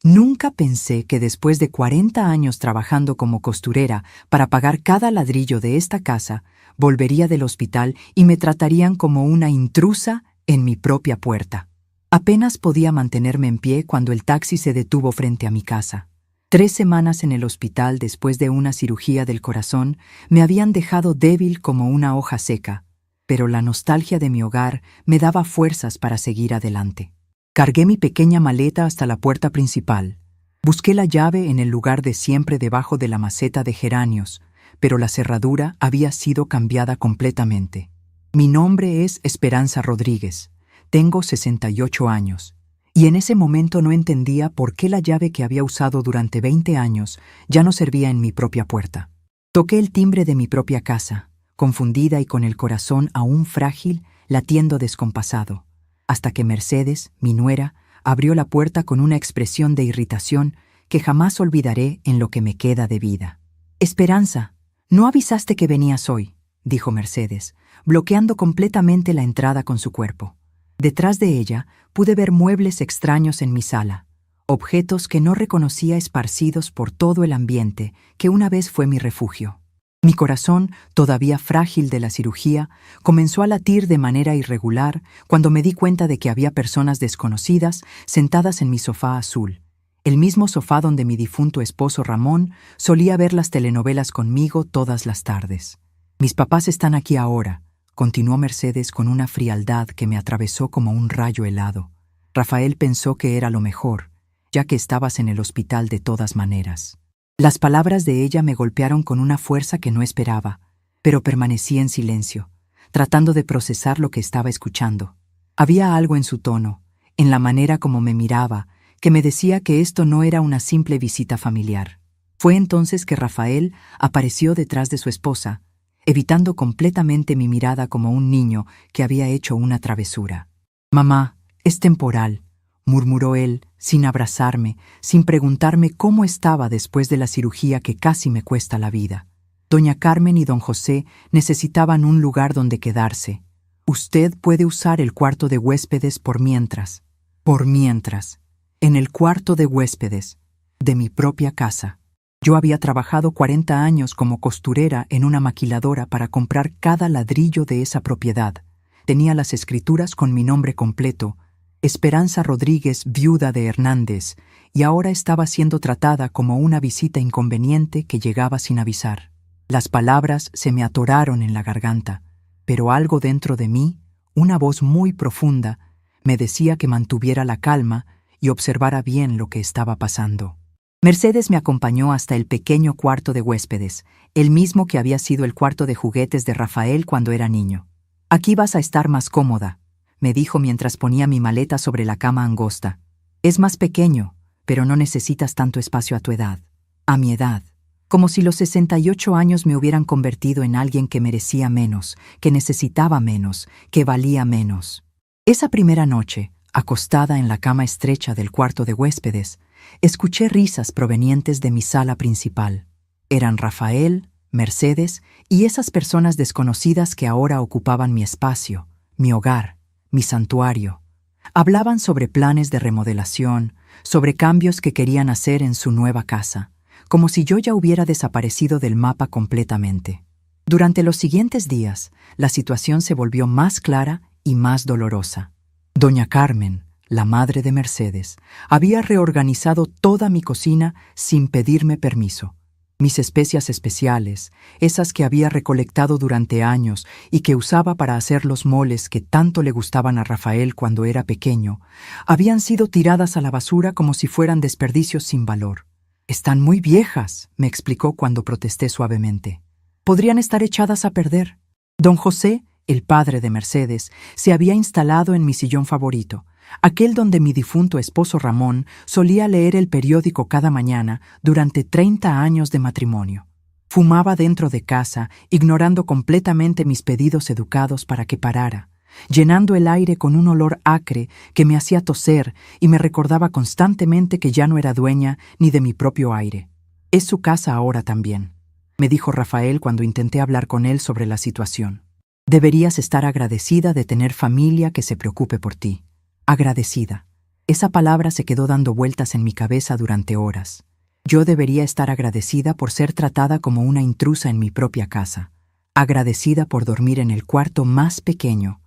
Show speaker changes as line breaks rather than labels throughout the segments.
Nunca pensé que después de 40 años trabajando como costurera para pagar cada ladrillo de esta casa, volvería del hospital y me tratarían como una intrusa en mi propia puerta. Apenas podía mantenerme en pie cuando el taxi se detuvo frente a mi casa. 3 semanas en el hospital después de una cirugía del corazón me habían dejado débil como una hoja seca, pero la nostalgia de mi hogar me daba fuerzas para seguir adelante. Cargué mi pequeña maleta hasta la puerta principal. Busqué la llave en el lugar de siempre debajo de la maceta de geranios, pero la cerradura había sido cambiada completamente. Mi nombre es Esperanza Rodríguez. Tengo 68 años. Y en ese momento no entendía por qué la llave que había usado durante 20 años ya no servía en mi propia puerta. Toqué el timbre de mi propia casa, confundida y con el corazón aún frágil, latiendo descompasado, hasta que Mercedes, mi nuera, abrió la puerta con una expresión de irritación que jamás olvidaré en lo que me queda de vida. «Esperanza, ¿no avisaste que venías hoy?», dijo Mercedes, bloqueando completamente la entrada con su cuerpo. Detrás de ella pude ver muebles extraños en mi sala, objetos que no reconocía esparcidos por todo el ambiente que una vez fue mi refugio. Mi corazón, todavía frágil de la cirugía, comenzó a latir de manera irregular cuando me di cuenta de que había personas desconocidas sentadas en mi sofá azul, el mismo sofá donde mi difunto esposo Ramón solía ver las telenovelas conmigo todas las tardes. «Mis papás están aquí ahora», continuó Mercedes con una frialdad que me atravesó como un rayo helado. «Rafael pensó que era lo mejor, ya que estabas en el hospital de todas maneras». Las palabras de ella me golpearon con una fuerza que no esperaba, pero permanecí en silencio, tratando de procesar lo que estaba escuchando. Había algo en su tono, en la manera como me miraba, que me decía que esto no era una simple visita familiar. Fue entonces que Rafael apareció detrás de su esposa, evitando completamente mi mirada como un niño que había hecho una travesura. «Mamá, es temporal», murmuró él, sin abrazarme, sin preguntarme cómo estaba después de la cirugía que casi me cuesta la vida. Doña Carmen y don José necesitaban un lugar donde quedarse. «Usted puede usar el cuarto de huéspedes por mientras». Por mientras. En el cuarto de huéspedes, de mi propia casa. Yo había trabajado 40 años como costurera en una maquiladora para comprar cada ladrillo de esa propiedad. Tenía las escrituras con mi nombre completo, Esperanza Rodríguez, viuda de Hernández, y ahora estaba siendo tratada como una visita inconveniente que llegaba sin avisar. Las palabras se me atoraron en la garganta, pero algo dentro de mí, una voz muy profunda, me decía que mantuviera la calma y observara bien lo que estaba pasando. Mercedes me acompañó hasta el pequeño cuarto de huéspedes, el mismo que había sido el cuarto de juguetes de Rafael cuando era niño. «Aquí vas a estar más cómoda», me dijo mientras ponía mi maleta sobre la cama angosta. «Es más pequeño, pero no necesitas tanto espacio a tu edad». A mi edad. Como si los 68 años me hubieran convertido en alguien que merecía menos, que necesitaba menos, que valía menos. Esa primera noche, acostada en la cama estrecha del cuarto de huéspedes, escuché risas provenientes de mi sala principal. Eran Rafael, Mercedes y esas personas desconocidas que ahora ocupaban mi espacio, mi hogar, mi santuario. Hablaban sobre planes de remodelación, sobre cambios que querían hacer en su nueva casa, como si yo ya hubiera desaparecido del mapa completamente. Durante los siguientes días, la situación se volvió más clara y más dolorosa. Doña Carmen, la madre de Mercedes, había reorganizado toda mi cocina sin pedirme permiso. Mis especias especiales, esas que había recolectado durante años y que usaba para hacer los moles que tanto le gustaban a Rafael cuando era pequeño, habían sido tiradas a la basura como si fueran desperdicios sin valor. «Están muy viejas», me explicó cuando protesté suavemente. «Podrían estar echadas a perder». Don José, el padre de Mercedes, se había instalado en mi sillón favorito, aquel donde mi difunto esposo Ramón solía leer el periódico cada mañana durante 30 años de matrimonio. Fumaba dentro de casa, ignorando completamente mis pedidos educados para que parara, llenando el aire con un olor acre que me hacía toser y me recordaba constantemente que ya no era dueña ni de mi propio aire. «Es su casa ahora también», me dijo Rafael cuando intenté hablar con él sobre la situación. «Deberías estar agradecida de tener familia que se preocupe por ti. Agradecida. Esa palabra se quedó dando vueltas en mi cabeza durante horas. Yo debería estar agradecida por ser tratada como una intrusa en mi propia casa, agradecida por dormir en el cuarto más pequeño,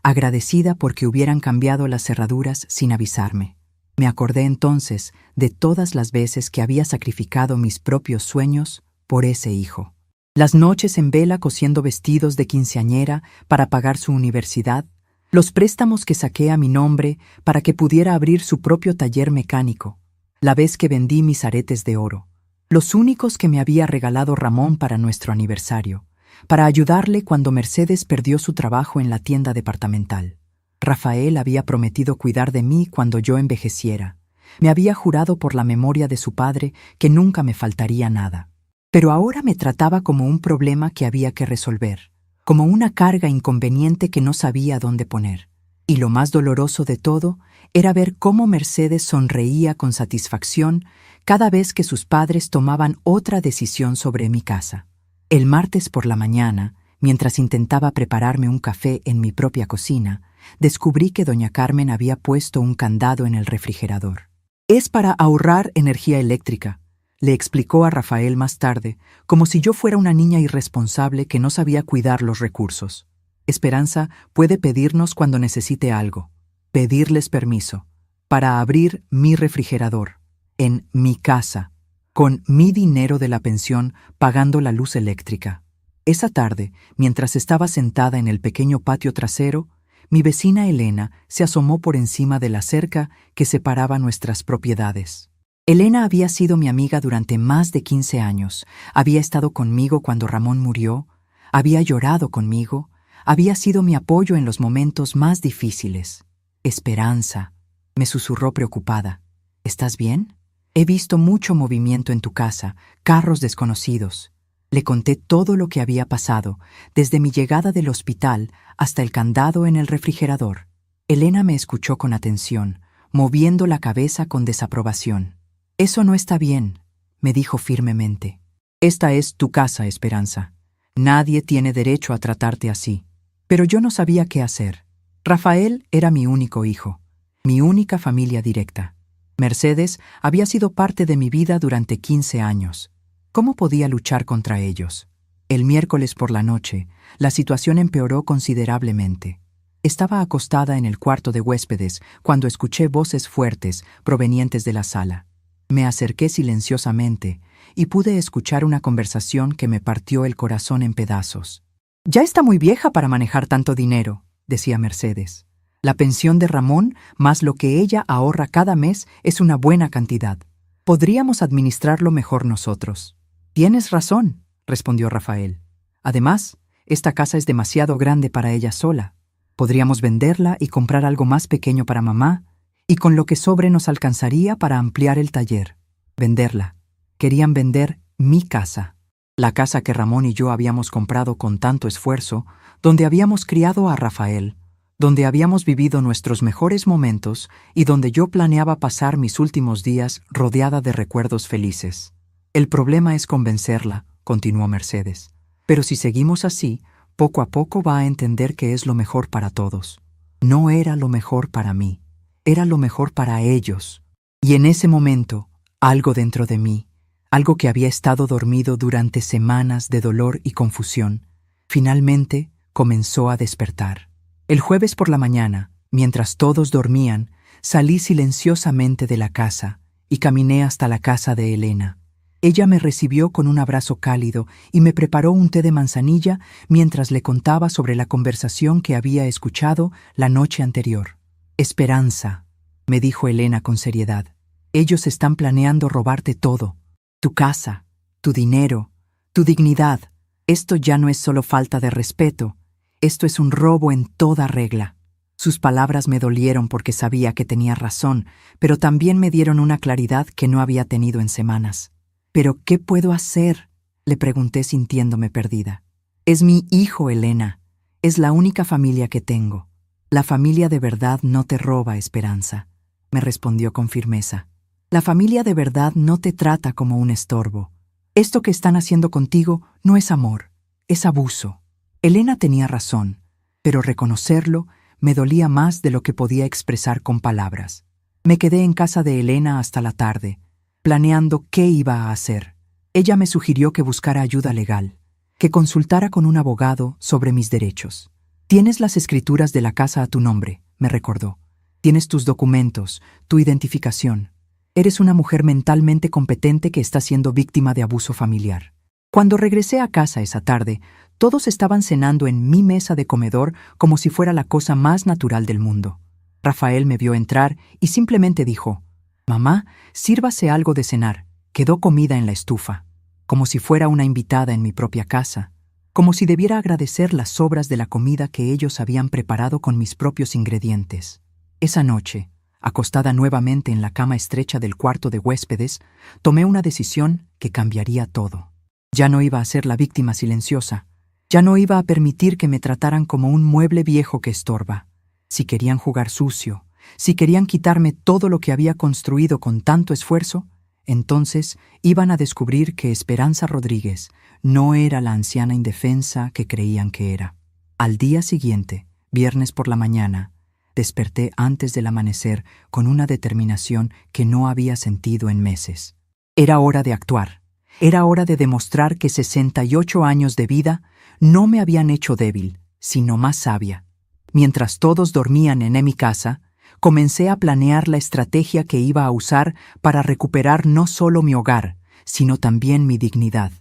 agradecida porque hubieran cambiado las cerraduras sin avisarme. Me acordé entonces de todas las veces que había sacrificado mis propios sueños por ese hijo. Las noches en vela cosiendo vestidos de quinceañera para pagar su universidad, los préstamos que saqué a mi nombre para que pudiera abrir su propio taller mecánico, la vez que vendí mis aretes de oro, los únicos que me había regalado Ramón para nuestro aniversario, para ayudarle cuando Mercedes perdió su trabajo en la tienda departamental. Rafael había prometido cuidar de mí cuando yo envejeciera. Me había jurado por la memoria de su padre que nunca me faltaría nada. Pero ahora me trataba como un problema que había que resolver, como una carga inconveniente que no sabía dónde poner. Y lo más doloroso de todo era ver cómo Mercedes sonreía con satisfacción cada vez que sus padres tomaban otra decisión sobre mi casa. El martes por la mañana, mientras intentaba prepararme un café en mi propia cocina, descubrí que doña Carmen había puesto un candado en el refrigerador. «Es para ahorrar energía eléctrica», le explicó a Rafael más tarde, como si yo fuera una niña irresponsable que no sabía cuidar los recursos. Esperanza puede pedirnos cuando necesite algo, pedirles permiso, para abrir mi refrigerador, en mi casa, con mi dinero de la pensión pagando la luz eléctrica. Esa tarde, mientras estaba sentada en el pequeño patio trasero, mi vecina Elena se asomó por encima de la cerca que separaba nuestras propiedades. Elena había sido mi amiga durante más de 15 años, había estado conmigo cuando Ramón murió, había llorado conmigo, había sido mi apoyo en los momentos más difíciles. «Esperanza», me susurró preocupada. «¿Estás bien? He visto mucho movimiento en tu casa, carros desconocidos». Le conté todo lo que había pasado, desde mi llegada del hospital hasta el candado en el refrigerador. Elena me escuchó con atención, moviendo la cabeza con desaprobación. «Eso no está bien», me dijo firmemente. «Esta es tu casa, Esperanza. Nadie tiene derecho a tratarte así». Pero yo no sabía qué hacer. Rafael era mi único hijo, mi única familia directa. Mercedes había sido parte de mi vida durante 15 años. ¿Cómo podía luchar contra ellos? El miércoles por la noche, la situación empeoró considerablemente. Estaba acostada en el cuarto de huéspedes cuando escuché voces fuertes provenientes de la sala. Me acerqué silenciosamente y pude escuchar una conversación que me partió el corazón en pedazos. «Ya está muy vieja para manejar tanto dinero», decía Mercedes. «La pensión de Ramón más lo que ella ahorra cada mes es una buena cantidad. Podríamos administrarlo mejor nosotros». «Tienes razón», respondió Rafael. «Además, esta casa es demasiado grande para ella sola. Podríamos venderla y comprar algo más pequeño para mamá, y con lo que sobre nos alcanzaría para ampliar el taller». Venderla. Querían vender mi casa. La casa que Ramón y yo habíamos comprado con tanto esfuerzo, donde habíamos criado a Rafael, donde habíamos vivido nuestros mejores momentos y donde yo planeaba pasar mis últimos días rodeada de recuerdos felices. «El problema es convencerla», continuó Mercedes. «Pero si seguimos así, poco a poco va a entender que es lo mejor para todos». No era lo mejor para mí, era lo mejor para ellos. Y en ese momento, algo dentro de mí, algo que había estado dormido durante semanas de dolor y confusión, finalmente comenzó a despertar. El jueves por la mañana, mientras todos dormían, salí silenciosamente de la casa y caminé hasta la casa de Elena. Ella me recibió con un abrazo cálido y me preparó un té de manzanilla mientras le contaba sobre la conversación que había escuchado la noche anterior. «Esperanza», me dijo Elena con seriedad, «ellos están planeando robarte todo. Tu casa, tu dinero, tu dignidad. Esto ya no es solo falta de respeto, esto es un robo en toda regla». Sus palabras me dolieron porque sabía que tenía razón, pero también me dieron una claridad que no había tenido en semanas. «¿Pero qué puedo hacer?», le pregunté sintiéndome perdida. «Es mi hijo, Elena. Es la única familia que tengo. La familia de verdad no te roba, Esperanza», me respondió con firmeza. «La familia de verdad no te trata como un estorbo. Esto que están haciendo contigo no es amor, es abuso». Elena tenía razón, pero reconocerlo me dolía más de lo que podía expresar con palabras. Me quedé en casa de Elena hasta la tarde, planeando qué iba a hacer. Ella me sugirió que buscara ayuda legal, que consultara con un abogado sobre mis derechos. Tienes las escrituras de la casa a tu nombre, me recordó. Tienes tus documentos, tu identificación. Eres una mujer mentalmente competente que está siendo víctima de abuso familiar. Cuando regresé a casa esa tarde, todos estaban cenando en mi mesa de comedor como si fuera la cosa más natural del mundo. Rafael me vio entrar y simplemente dijo: «Mamá, sírvase algo de cenar. Quedó comida en la estufa», como si fuera una invitada en mi propia casa, como si debiera agradecer las sobras de la comida que ellos habían preparado con mis propios ingredientes. Esa noche, acostada nuevamente en la cama estrecha del cuarto de huéspedes, tomé una decisión que cambiaría todo. Ya no iba a ser la víctima silenciosa. Ya no iba a permitir que me trataran como un mueble viejo que estorba. Si querían jugar sucio, si querían quitarme todo lo que había construido con tanto esfuerzo, entonces iban a descubrir que Esperanza Rodríguez no era la anciana indefensa que creían que era. Al día siguiente, viernes por la mañana, desperté antes del amanecer con una determinación que no había sentido en meses. Era hora de actuar. Era hora de demostrar que 68 años de vida no me habían hecho débil, sino más sabia. Mientras todos dormían en mi casa, comencé a planear la estrategia que iba a usar para recuperar no solo mi hogar, sino también mi dignidad.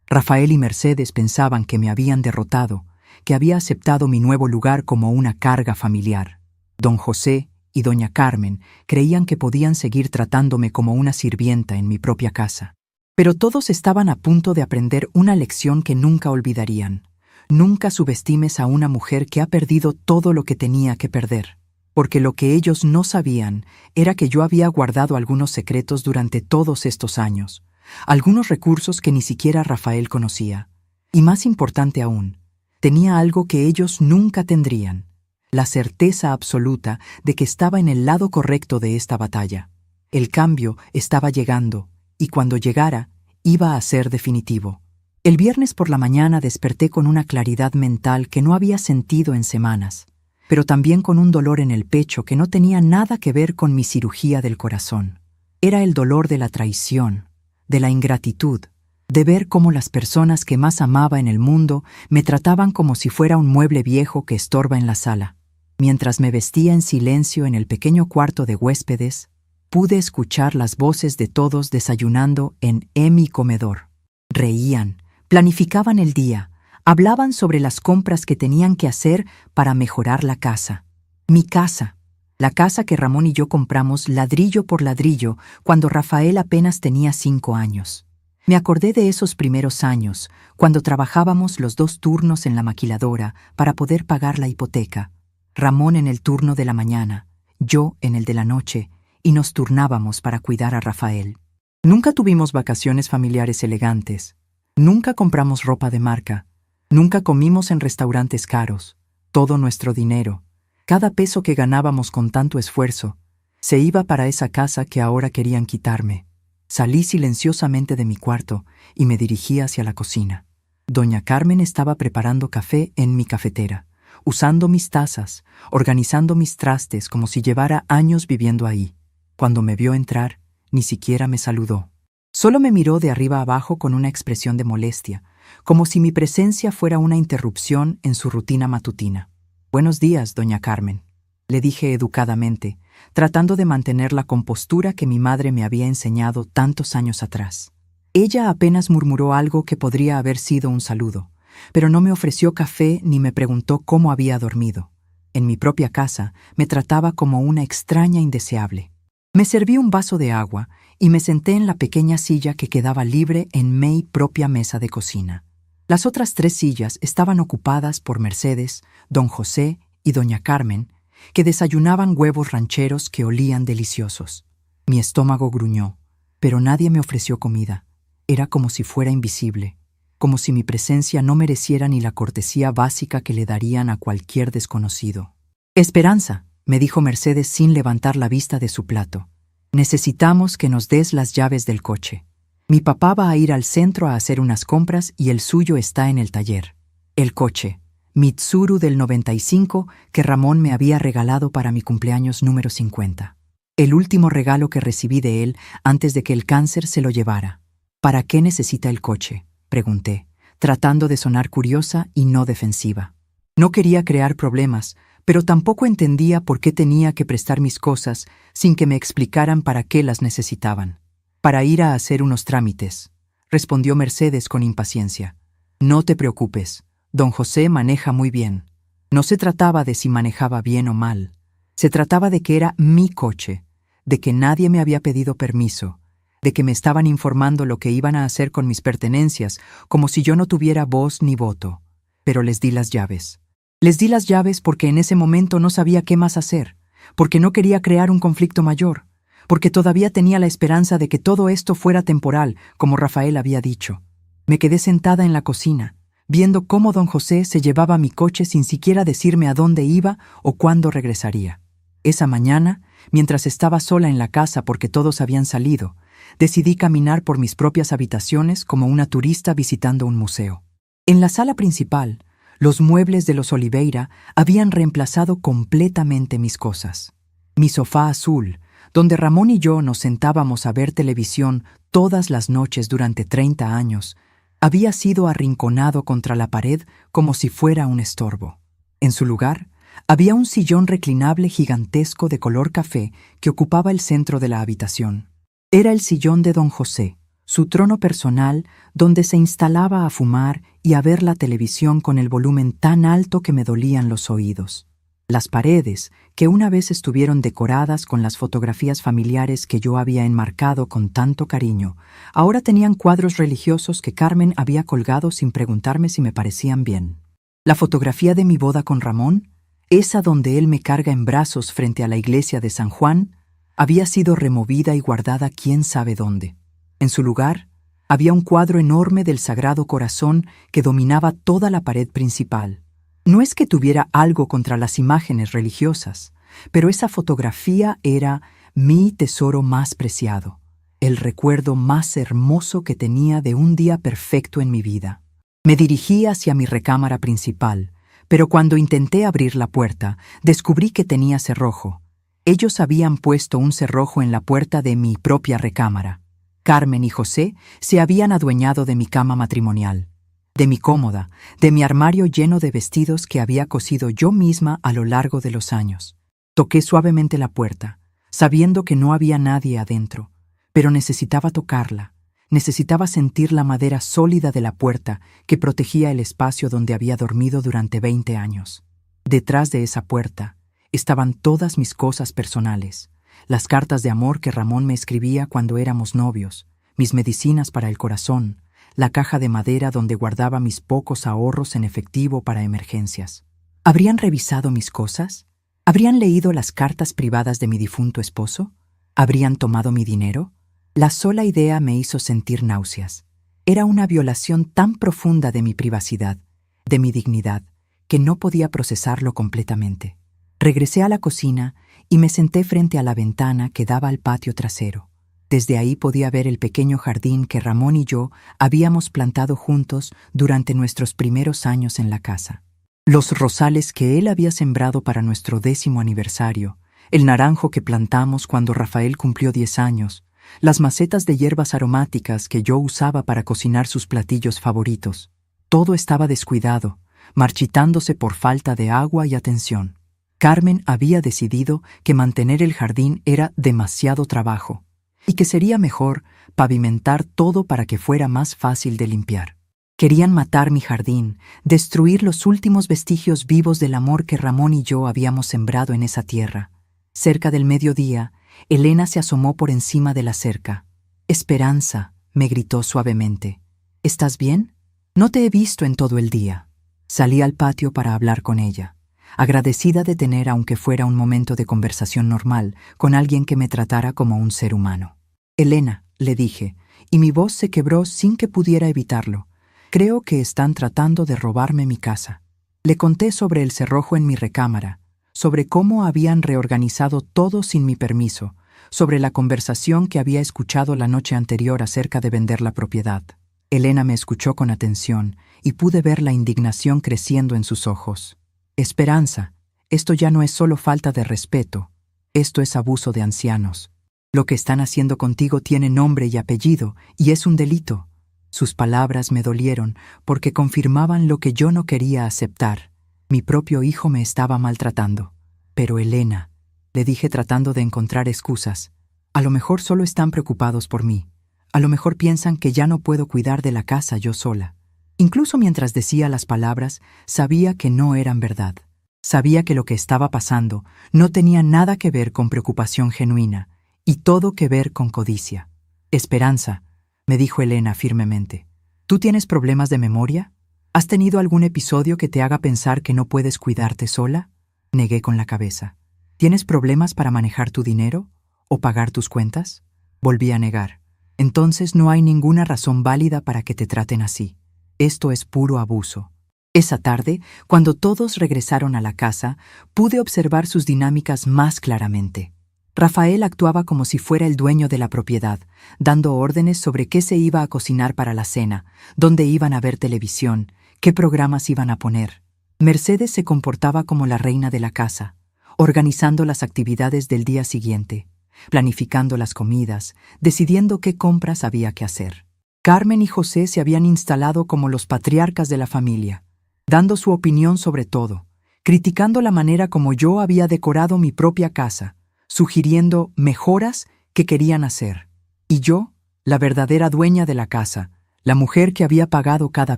Rafael y Mercedes pensaban que me habían derrotado, que había aceptado mi nuevo lugar como una carga familiar. Don José y doña Carmen creían que podían seguir tratándome como una sirvienta en mi propia casa. Pero todos estaban a punto de aprender una lección que nunca olvidarían. Nunca subestimes a una mujer que ha perdido todo lo que tenía que perder, porque lo que ellos no sabían era que yo había guardado algunos secretos durante todos estos años, algunos recursos que ni siquiera Rafael conocía. Y más importante aún, tenía algo que ellos nunca tendrían: la certeza absoluta de que estaba en el lado correcto de esta batalla. El cambio estaba llegando, y cuando llegara, iba a ser definitivo. El viernes por la mañana desperté con una claridad mental que no había sentido en semanas, pero también con un dolor en el pecho que no tenía nada que ver con mi cirugía del corazón. Era el dolor de la traición, de la ingratitud, de ver cómo las personas que más amaba en el mundo me trataban como si fuera un mueble viejo que estorba en la sala. Mientras me vestía en silencio en el pequeño cuarto de huéspedes, pude escuchar las voces de todos desayunando en mi comedor. Reían, planificaban el día, hablaban sobre las compras que tenían que hacer para mejorar la casa. Mi casa, la casa que Ramón y yo compramos ladrillo por ladrillo cuando Rafael apenas tenía 5 años. Me acordé de esos primeros años, cuando trabajábamos los 2 turnos en la maquiladora para poder pagar la hipoteca. Ramón en el turno de la mañana, yo en el de la noche, y nos turnábamos para cuidar a Rafael. Nunca tuvimos vacaciones familiares elegantes. Nunca compramos ropa de marca. Nunca comimos en restaurantes caros. Todo nuestro dinero, cada peso que ganábamos con tanto esfuerzo, se iba para esa casa que ahora querían quitarme. Salí silenciosamente de mi cuarto y me dirigí hacia la cocina. Doña Carmen estaba preparando café en mi cafetera, usando mis tazas, organizando mis trastes como si llevara años viviendo ahí. Cuando me vio entrar, ni siquiera me saludó. Solo me miró de arriba abajo con una expresión de molestia, como si mi presencia fuera una interrupción en su rutina matutina. «Buenos días, doña Carmen», le dije educadamente, tratando de mantener la compostura que mi madre me había enseñado tantos años atrás. Ella apenas murmuró algo que podría haber sido un saludo, pero no me ofreció café ni me preguntó cómo había dormido. En mi propia casa me trataba como una extraña indeseable. Me serví un vaso de agua y me senté en la pequeña silla que quedaba libre en mi propia mesa de cocina. Las otras 3 sillas estaban ocupadas por Mercedes, don José y doña Carmen, que desayunaban huevos rancheros que olían deliciosos. Mi estómago gruñó, pero nadie me ofreció comida. Era como si fuera invisible, como si mi presencia no mereciera ni la cortesía básica que le darían a cualquier desconocido. «Esperanza», me dijo Mercedes sin levantar la vista de su plato, «necesitamos que nos des las llaves del coche. Mi papá va a ir al centro a hacer unas compras y el suyo está en el taller. El coche, Mitsuru del 95, que Ramón me había regalado para mi cumpleaños número 50. El último regalo que recibí de él antes de que el cáncer se lo llevara. ¿Para qué necesita el coche?, pregunté, tratando de sonar curiosa y no defensiva. No quería crear problemas, pero tampoco entendía por qué tenía que prestar mis cosas sin que me explicaran para qué las necesitaban. Para ir a hacer unos trámites, respondió Mercedes con impaciencia. No te preocupes, don José maneja muy bien. No se trataba de si manejaba bien o mal. Se trataba de que era mi coche, de que nadie me había pedido permiso, de que me estaban informando lo que iban a hacer con mis pertenencias, como si yo no tuviera voz ni voto. Pero les di las llaves. Les di las llaves porque en ese momento no sabía qué más hacer, porque no quería crear un conflicto mayor, porque todavía tenía la esperanza de que todo esto fuera temporal, como Rafael había dicho. Me quedé sentada en la cocina, viendo cómo don José se llevaba mi coche sin siquiera decirme a dónde iba o cuándo regresaría. Esa mañana, mientras estaba sola en la casa porque todos habían salido, decidí caminar por mis propias habitaciones como una turista visitando un museo. En la sala principal, los muebles de los Oliveira habían reemplazado completamente mis cosas. Mi sofá azul, donde Ramón y yo nos sentábamos a ver televisión todas las noches durante 30 años, había sido arrinconado contra la pared como si fuera un estorbo. En su lugar, había un sillón reclinable gigantesco de color café que ocupaba el centro de la habitación. Era el sillón de don José, su trono personal donde se instalaba a fumar y a ver la televisión con el volumen tan alto que me dolían los oídos. Las paredes, que una vez estuvieron decoradas con las fotografías familiares que yo había enmarcado con tanto cariño, ahora tenían cuadros religiosos que Carmen había colgado sin preguntarme si me parecían bien. La fotografía de mi boda con Ramón, esa donde él me carga en brazos frente a la iglesia de San Juan, había sido removida y guardada quién sabe dónde. En su lugar, había un cuadro enorme del Sagrado Corazón que dominaba toda la pared principal. No es que tuviera algo contra las imágenes religiosas, pero esa fotografía era mi tesoro más preciado, el recuerdo más hermoso que tenía de un día perfecto en mi vida. Me dirigí hacia mi recámara principal, pero cuando intenté abrir la puerta, descubrí que tenía cerrojo. Ellos habían puesto un cerrojo en la puerta de mi propia recámara. Carmen y José se habían adueñado de mi cama matrimonial, de mi cómoda, de mi armario lleno de vestidos que había cosido yo misma a lo largo de los años. Toqué suavemente la puerta, sabiendo que no había nadie adentro, pero necesitaba tocarla, necesitaba sentir la madera sólida de la puerta que protegía el espacio donde había dormido durante 20 años. Detrás de esa puerta estaban todas mis cosas personales, las cartas de amor que Ramón me escribía cuando éramos novios, mis medicinas para el corazón, la caja de madera donde guardaba mis pocos ahorros en efectivo para emergencias. ¿Habrían revisado mis cosas? ¿Habrían leído las cartas privadas de mi difunto esposo? ¿Habrían tomado mi dinero? La sola idea me hizo sentir náuseas. Era una violación tan profunda de mi privacidad, de mi dignidad, que no podía procesarlo completamente. Regresé a la cocina y me senté frente a la ventana que daba al patio trasero. Desde ahí podía ver el pequeño jardín que Ramón y yo habíamos plantado juntos durante nuestros primeros años en la casa. Los rosales que él había sembrado para nuestro 10º aniversario, el naranjo que plantamos cuando Rafael cumplió 10 años, las macetas de hierbas aromáticas que yo usaba para cocinar sus platillos favoritos. Todo estaba descuidado, marchitándose por falta de agua y atención. Carmen había decidido que mantener el jardín era demasiado trabajo y que sería mejor pavimentar todo para que fuera más fácil de limpiar. Querían matar mi jardín, destruir los últimos vestigios vivos del amor que Ramón y yo habíamos sembrado en esa tierra. Cerca del mediodía, Elena se asomó por encima de la cerca. «Esperanza», me gritó suavemente. «¿Estás bien? No te he visto en todo el día». Salí al patio para hablar con ella, agradecida de tener, aunque fuera un momento de conversación normal, con alguien que me tratara como un ser humano. «Elena», le dije, y mi voz se quebró sin que pudiera evitarlo. «Creo que están tratando de robarme mi casa». Le conté sobre el cerrojo en mi recámara, sobre cómo habían reorganizado todo sin mi permiso, sobre la conversación que había escuchado la noche anterior acerca de vender la propiedad. Elena me escuchó con atención y pude ver la indignación creciendo en sus ojos. «Esperanza, esto ya no es solo falta de respeto. Esto es abuso de ancianos. Lo que están haciendo contigo tiene nombre y apellido, y es un delito. Sus palabras me dolieron porque confirmaban lo que yo no quería aceptar. Mi propio hijo me estaba maltratando. Pero Elena, le dije tratando de encontrar excusas, a lo mejor solo están preocupados por mí. A lo mejor piensan que ya no puedo cuidar de la casa yo sola. Incluso mientras decía las palabras, sabía que no eran verdad. Sabía que lo que estaba pasando no tenía nada que ver con preocupación genuina, y todo que ver con codicia. Esperanza, me dijo Elena firmemente, ¿tú tienes problemas de memoria? ¿Has tenido algún episodio que te haga pensar que no puedes cuidarte sola? Negué con la cabeza. ¿Tienes problemas para manejar tu dinero o pagar tus cuentas? Volví a negar. Entonces no hay ninguna razón válida para que te traten así. Esto es puro abuso. Esa tarde, cuando todos regresaron a la casa, pude observar sus dinámicas más claramente. Rafael actuaba como si fuera el dueño de la propiedad, dando órdenes sobre qué se iba a cocinar para la cena, dónde iban a ver televisión, qué programas iban a poner. Mercedes se comportaba como la reina de la casa, organizando las actividades del día siguiente, planificando las comidas, decidiendo qué compras había que hacer. Carmen y José se habían instalado como los patriarcas de la familia, dando su opinión sobre todo, criticando la manera como yo había decorado mi propia casa, sugiriendo mejoras que querían hacer. Y yo, la verdadera dueña de la casa, la mujer que había pagado cada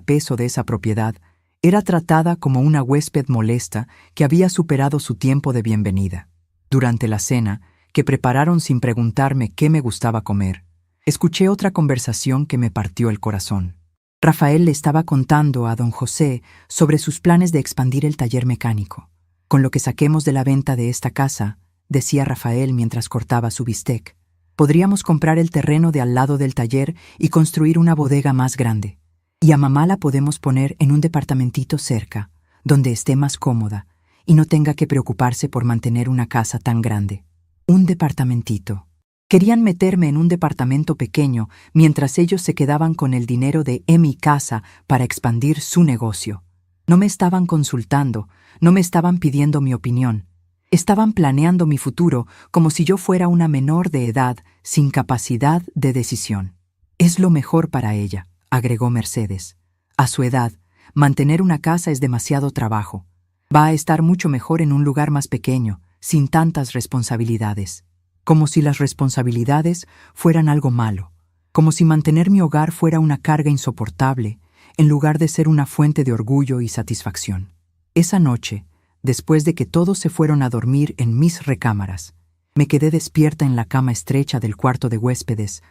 peso de esa propiedad, era tratada como una huésped molesta que había superado su tiempo de bienvenida. Durante la cena, que prepararon sin preguntarme qué me gustaba comer, escuché otra conversación que me partió el corazón. Rafael le estaba contando a don José sobre sus planes de expandir el taller mecánico. Con lo que saquemos de la venta de esta casa, decía Rafael mientras cortaba su bistec, podríamos comprar el terreno de al lado del taller y construir una bodega más grande. Y a mamá la podemos poner en un departamentito cerca, donde esté más cómoda y no tenga que preocuparse por mantener una casa tan grande. Un departamentito. Querían meterme en un departamento pequeño mientras ellos se quedaban con el dinero de mi casa para expandir su negocio. No me estaban consultando, no me estaban pidiendo mi opinión. Estaban planeando mi futuro como si yo fuera una menor de edad sin capacidad de decisión. Es lo mejor para ella, agregó Mercedes. A su edad, mantener una casa es demasiado trabajo. Va a estar mucho mejor en un lugar más pequeño, sin tantas responsabilidades. Como si las responsabilidades fueran algo malo. Como si mantener mi hogar fuera una carga insoportable, en lugar de ser una fuente de orgullo y satisfacción. Esa noche, después de que todos se fueron a dormir en mis recámaras, me quedé despierta en la cama estrecha del cuarto de huéspedes,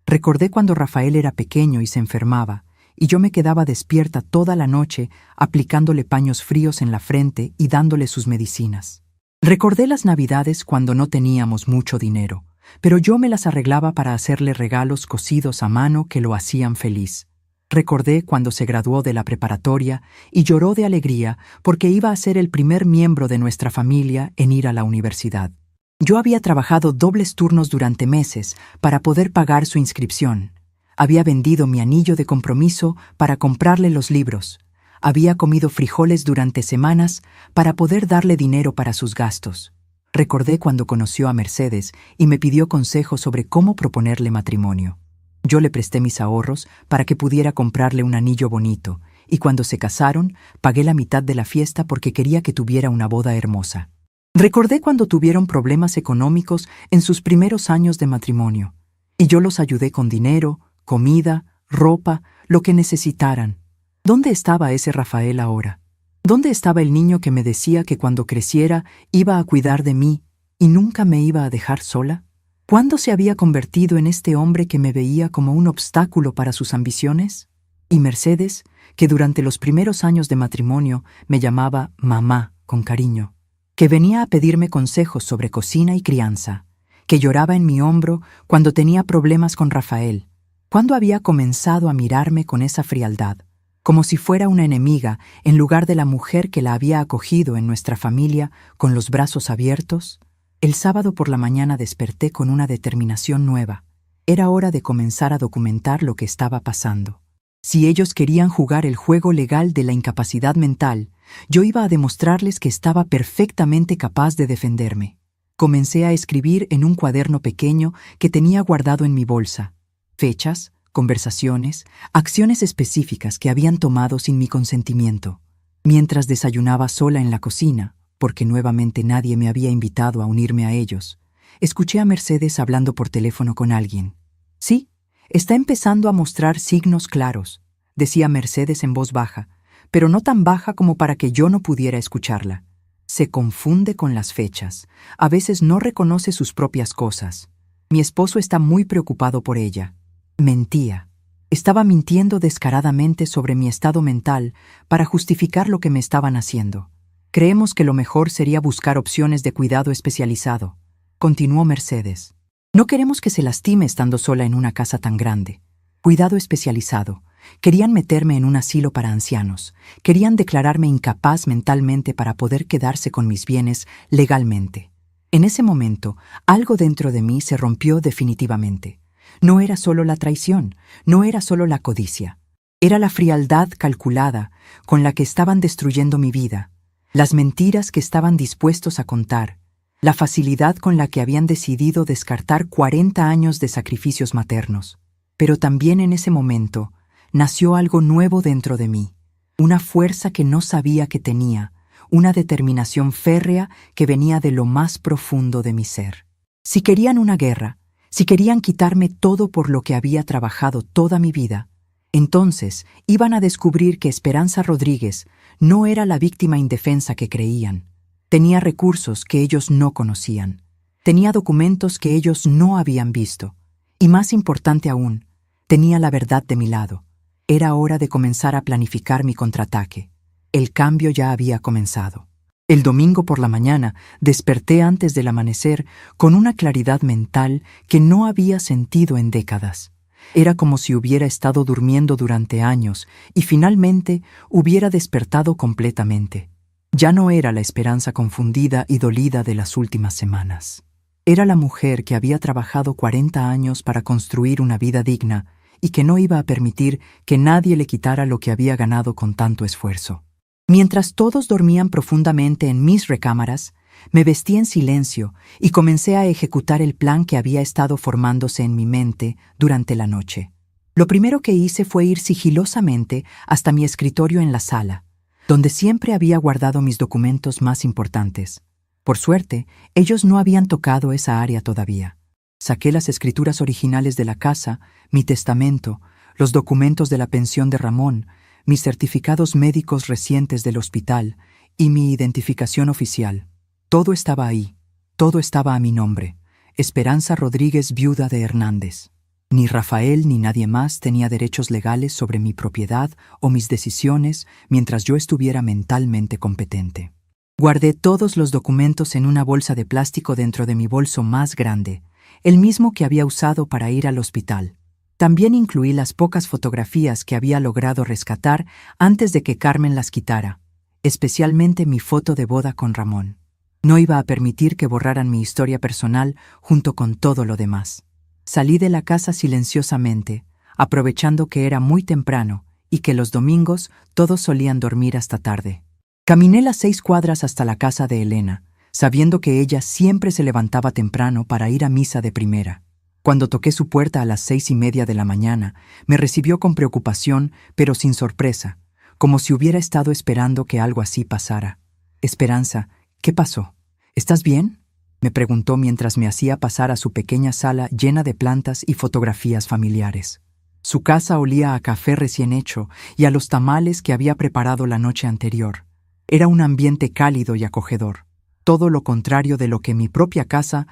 Recordé cuando Rafael era pequeño y se enfermaba, y yo me quedaba despierta toda la noche aplicándole paños fríos en la frente y dándole sus medicinas. Recordé las Navidades cuando no teníamos mucho dinero, pero yo me las arreglaba para hacerle regalos cosidos a mano que lo hacían feliz. Recordé cuando se graduó de la preparatoria y lloró de alegría porque iba a ser el primer miembro de nuestra familia en ir a la universidad. Yo había trabajado dobles turnos durante meses para poder pagar su inscripción. Había vendido mi anillo de compromiso para comprarle los libros. Había comido frijoles durante semanas para poder darle dinero para sus gastos. Recordé cuando conoció a Mercedes y me pidió consejo sobre cómo proponerle matrimonio. Yo le presté mis ahorros para que pudiera comprarle un anillo bonito, y cuando se casaron, pagué la mitad de la fiesta porque quería que tuviera una boda hermosa. Recordé cuando tuvieron problemas económicos en sus primeros años de matrimonio, y yo los ayudé con dinero, comida, ropa, lo que necesitaran. ¿Dónde estaba ese Rafael ahora? ¿Dónde estaba el niño que me decía que cuando creciera iba a cuidar de mí y nunca me iba a dejar sola? ¿Cuándo se había convertido en este hombre que me veía como un obstáculo para sus ambiciones? Y Mercedes, que durante los primeros años de matrimonio me llamaba mamá con cariño, que venía a pedirme consejos sobre cocina y crianza, que lloraba en mi hombro cuando tenía problemas con Rafael. ¿Cuándo había comenzado a mirarme con esa frialdad, como si fuera una enemiga en lugar de la mujer que la había acogido en nuestra familia con los brazos abiertos? El sábado por la mañana desperté con una determinación nueva. Era hora de comenzar a documentar lo que estaba pasando. Si ellos querían jugar el juego legal de la incapacidad mental, yo iba a demostrarles que estaba perfectamente capaz de defenderme. Comencé a escribir en un cuaderno pequeño que tenía guardado en mi bolsa. Fechas, conversaciones, acciones específicas que habían tomado sin mi consentimiento. Mientras desayunaba sola en la cocina, porque nuevamente nadie me había invitado a unirme a ellos, escuché a Mercedes hablando por teléfono con alguien. Sí, está empezando a mostrar signos claros, decía Mercedes en voz baja, pero no tan baja como para que yo no pudiera escucharla. Se confunde con las fechas. A veces no reconoce sus propias cosas. Mi esposo está muy preocupado por ella. Mentía. Estaba mintiendo descaradamente sobre mi estado mental para justificar lo que me estaban haciendo. Creemos que lo mejor sería buscar opciones de cuidado especializado, continuó Mercedes. No queremos que se lastime estando sola en una casa tan grande. Cuidado especializado. Querían meterme en un asilo para ancianos. Querían declararme incapaz mentalmente para poder quedarse con mis bienes legalmente. En ese momento, algo dentro de mí se rompió definitivamente. No era solo la traición, no era solo la codicia. Era la frialdad calculada con la que estaban destruyendo mi vida, las mentiras que estaban dispuestos a contar, la facilidad con la que habían decidido descartar 40 años de sacrificios maternos. Pero también en ese momento, nació algo nuevo dentro de mí, una fuerza que no sabía que tenía, una determinación férrea que venía de lo más profundo de mi ser. Si querían una guerra, si querían quitarme todo por lo que había trabajado toda mi vida, entonces iban a descubrir que Esperanza Rodríguez no era la víctima indefensa que creían. Tenía recursos que ellos no conocían. Tenía documentos que ellos no habían visto. Y más importante aún, tenía la verdad de mi lado. Era hora de comenzar a planificar mi contraataque. El cambio ya había comenzado. El domingo por la mañana desperté antes del amanecer con una claridad mental que no había sentido en décadas. Era como si hubiera estado durmiendo durante años y finalmente hubiera despertado completamente. Ya no era la Esperanza confundida y dolida de las últimas semanas. Era la mujer que había trabajado 40 años para construir una vida digna y que no iba a permitir que nadie le quitara lo que había ganado con tanto esfuerzo. Mientras todos dormían profundamente en mis recámaras, me vestí en silencio y comencé a ejecutar el plan que había estado formándose en mi mente durante la noche. Lo primero que hice fue ir sigilosamente hasta mi escritorio en la sala, donde siempre había guardado mis documentos más importantes. Por suerte, ellos no habían tocado esa área todavía. Saqué las escrituras originales de la casa, mi testamento, los documentos de la pensión de Ramón, mis certificados médicos recientes del hospital y mi identificación oficial. Todo estaba ahí, todo estaba a mi nombre. Esperanza Rodríguez, viuda de Hernández. Ni Rafael ni nadie más tenía derechos legales sobre mi propiedad o mis decisiones mientras yo estuviera mentalmente competente. Guardé todos los documentos en una bolsa de plástico dentro de mi bolso más grande, el mismo que había usado para ir al hospital. También incluí las pocas fotografías que había logrado rescatar antes de que Carmen las quitara, especialmente mi foto de boda con Ramón. No iba a permitir que borraran mi historia personal junto con todo lo demás. Salí de la casa silenciosamente, aprovechando que era muy temprano y que los domingos todos solían dormir hasta tarde. Caminé las 6 cuadras hasta la casa de Elena, sabiendo que ella siempre se levantaba temprano para ir a misa de primera. Cuando toqué su puerta a las 6:30 de la mañana, me recibió con preocupación, pero sin sorpresa, como si hubiera estado esperando que algo así pasara. «Esperanza, ¿qué pasó? ¿Estás bien?», me preguntó mientras me hacía pasar a su pequeña sala llena de plantas y fotografías familiares. Su casa olía a café recién hecho y a los tamales que había preparado la noche anterior. Era un ambiente cálido y acogedor, todo lo contrario de lo que mi propia casa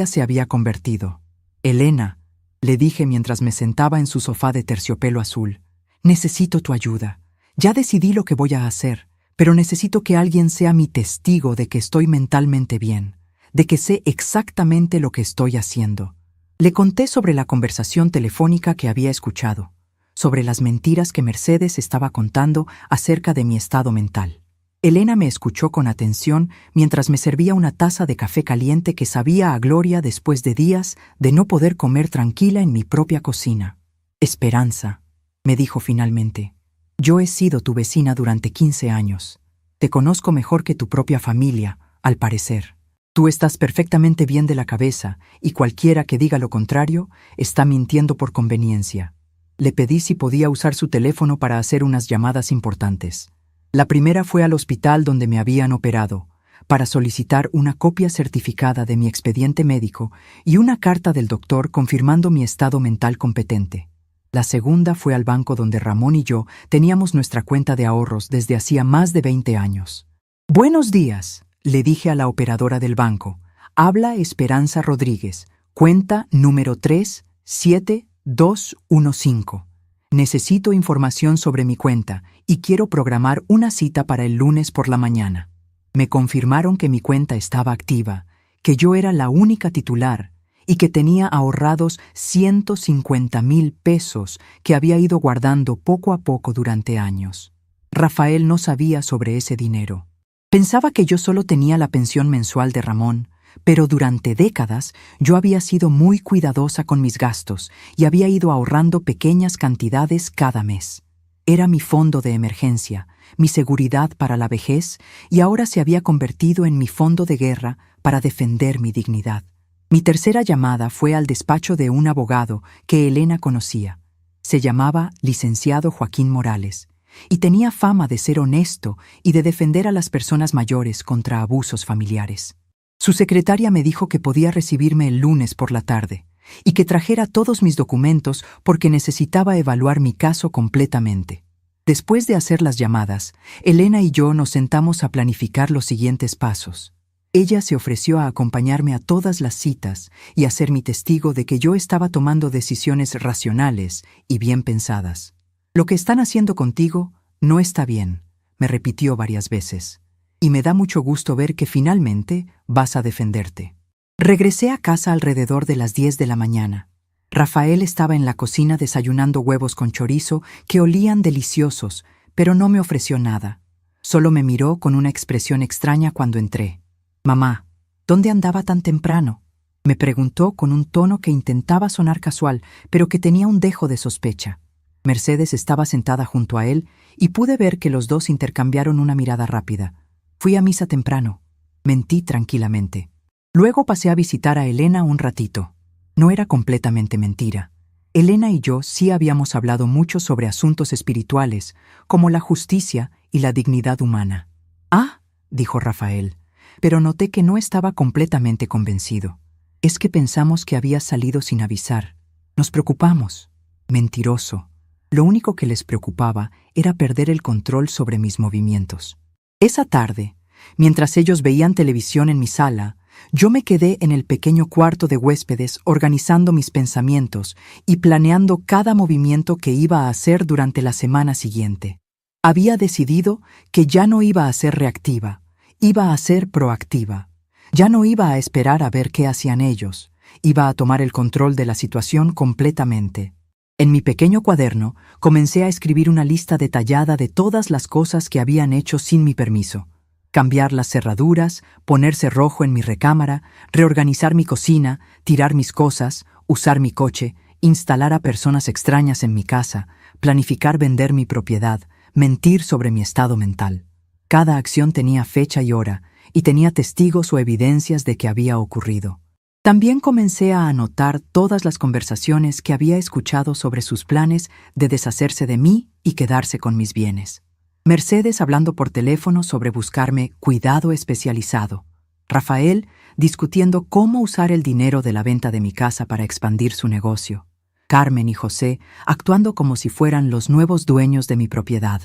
se había convertido. «Elena», le dije mientras me sentaba en su sofá de terciopelo azul, «necesito tu ayuda. Ya decidí lo que voy a hacer, pero necesito que alguien sea mi testigo de que estoy mentalmente bien, de que sé exactamente lo que estoy haciendo». Le conté sobre la conversación telefónica que había escuchado, sobre las mentiras que Mercedes estaba contando acerca de mi estado mental. Elena me escuchó con atención mientras me servía una taza de café caliente que sabía a gloria después de días de no poder comer tranquila en mi propia cocina. «Esperanza», me dijo finalmente, «yo he sido tu vecina durante 15 años. Te conozco mejor que tu propia familia, al parecer. Tú estás perfectamente bien de la cabeza y cualquiera que diga lo contrario está mintiendo por conveniencia. Le pedí si podía usar su teléfono para hacer unas llamadas importantes. La primera fue al hospital donde me habían operado, para solicitar una copia certificada de mi expediente médico y una carta del doctor confirmando mi estado mental competente. La segunda fue al banco donde Ramón y yo teníamos nuestra cuenta de ahorros desde hacía más de 20 años. «Buenos días», le dije a la operadora del banco. «Habla Esperanza Rodríguez, cuenta número 37215. Necesito información sobre mi cuenta y quiero programar una cita para el lunes por la mañana». Me confirmaron que mi cuenta estaba activa, que yo era la única titular y que tenía ahorrados 150,000 pesos que había ido guardando poco a poco durante años. Rafael no sabía sobre ese dinero. Pensaba que yo solo tenía la pensión mensual de Ramón, pero durante décadas yo había sido muy cuidadosa con mis gastos y había ido ahorrando pequeñas cantidades cada mes. Era mi fondo de emergencia, mi seguridad para la vejez, y ahora se había convertido en mi fondo de guerra para defender mi dignidad. Mi tercera llamada fue al despacho de un abogado que Elena conocía. Se llamaba licenciado Joaquín Morales, y tenía fama de ser honesto y de defender a las personas mayores contra abusos familiares. Su secretaria me dijo que podía recibirme el lunes por la tarde y que trajera todos mis documentos porque necesitaba evaluar mi caso completamente. Después de hacer las llamadas, Elena y yo nos sentamos a planificar los siguientes pasos. Ella se ofreció a acompañarme a todas las citas y a ser mi testigo de que yo estaba tomando decisiones racionales y bien pensadas. «Lo que están haciendo contigo no está bien», me repitió varias veces. «Y me da mucho gusto ver que finalmente vas a defenderte». Regresé a casa alrededor de las 10 de la mañana. Rafael estaba en la cocina desayunando huevos con chorizo que olían deliciosos, pero no me ofreció nada. Solo me miró con una expresión extraña cuando entré. «Mamá, ¿dónde andaba tan temprano?», me preguntó con un tono que intentaba sonar casual, pero que tenía un dejo de sospecha. Mercedes estaba sentada junto a él y pude ver que los dos intercambiaron una mirada rápida. «Fui a misa temprano», mentí tranquilamente. Luego pasé a visitar a Elena un ratito. No era completamente mentira. Elena y yo sí habíamos hablado mucho sobre asuntos espirituales, como la justicia y la dignidad humana. «Ah», dijo Rafael, pero noté que no estaba completamente convencido. «Es que pensamos que habías salido sin avisar. Nos preocupamos». Mentiroso. Lo único que les preocupaba era perder el control sobre mis movimientos. Esa tarde, mientras ellos veían televisión en mi sala, yo me quedé en el pequeño cuarto de huéspedes organizando mis pensamientos y planeando cada movimiento que iba a hacer durante la semana siguiente. Había decidido que ya no iba a ser reactiva, iba a ser proactiva. Ya no iba a esperar a ver qué hacían ellos, iba a tomar el control de la situación completamente. En mi pequeño cuaderno comencé a escribir una lista detallada de todas las cosas que habían hecho sin mi permiso. Cambiar las cerraduras, poner cerrojo en mi recámara, reorganizar mi cocina, tirar mis cosas, usar mi coche, instalar a personas extrañas en mi casa, planificar vender mi propiedad, mentir sobre mi estado mental. Cada acción tenía fecha y hora, y tenía testigos o evidencias de que había ocurrido. También comencé a anotar todas las conversaciones que había escuchado sobre sus planes de deshacerse de mí y quedarse con mis bienes. Mercedes hablando por teléfono sobre buscarme cuidado especializado. Rafael discutiendo cómo usar el dinero de la venta de mi casa para expandir su negocio. Carmen y José actuando como si fueran los nuevos dueños de mi propiedad.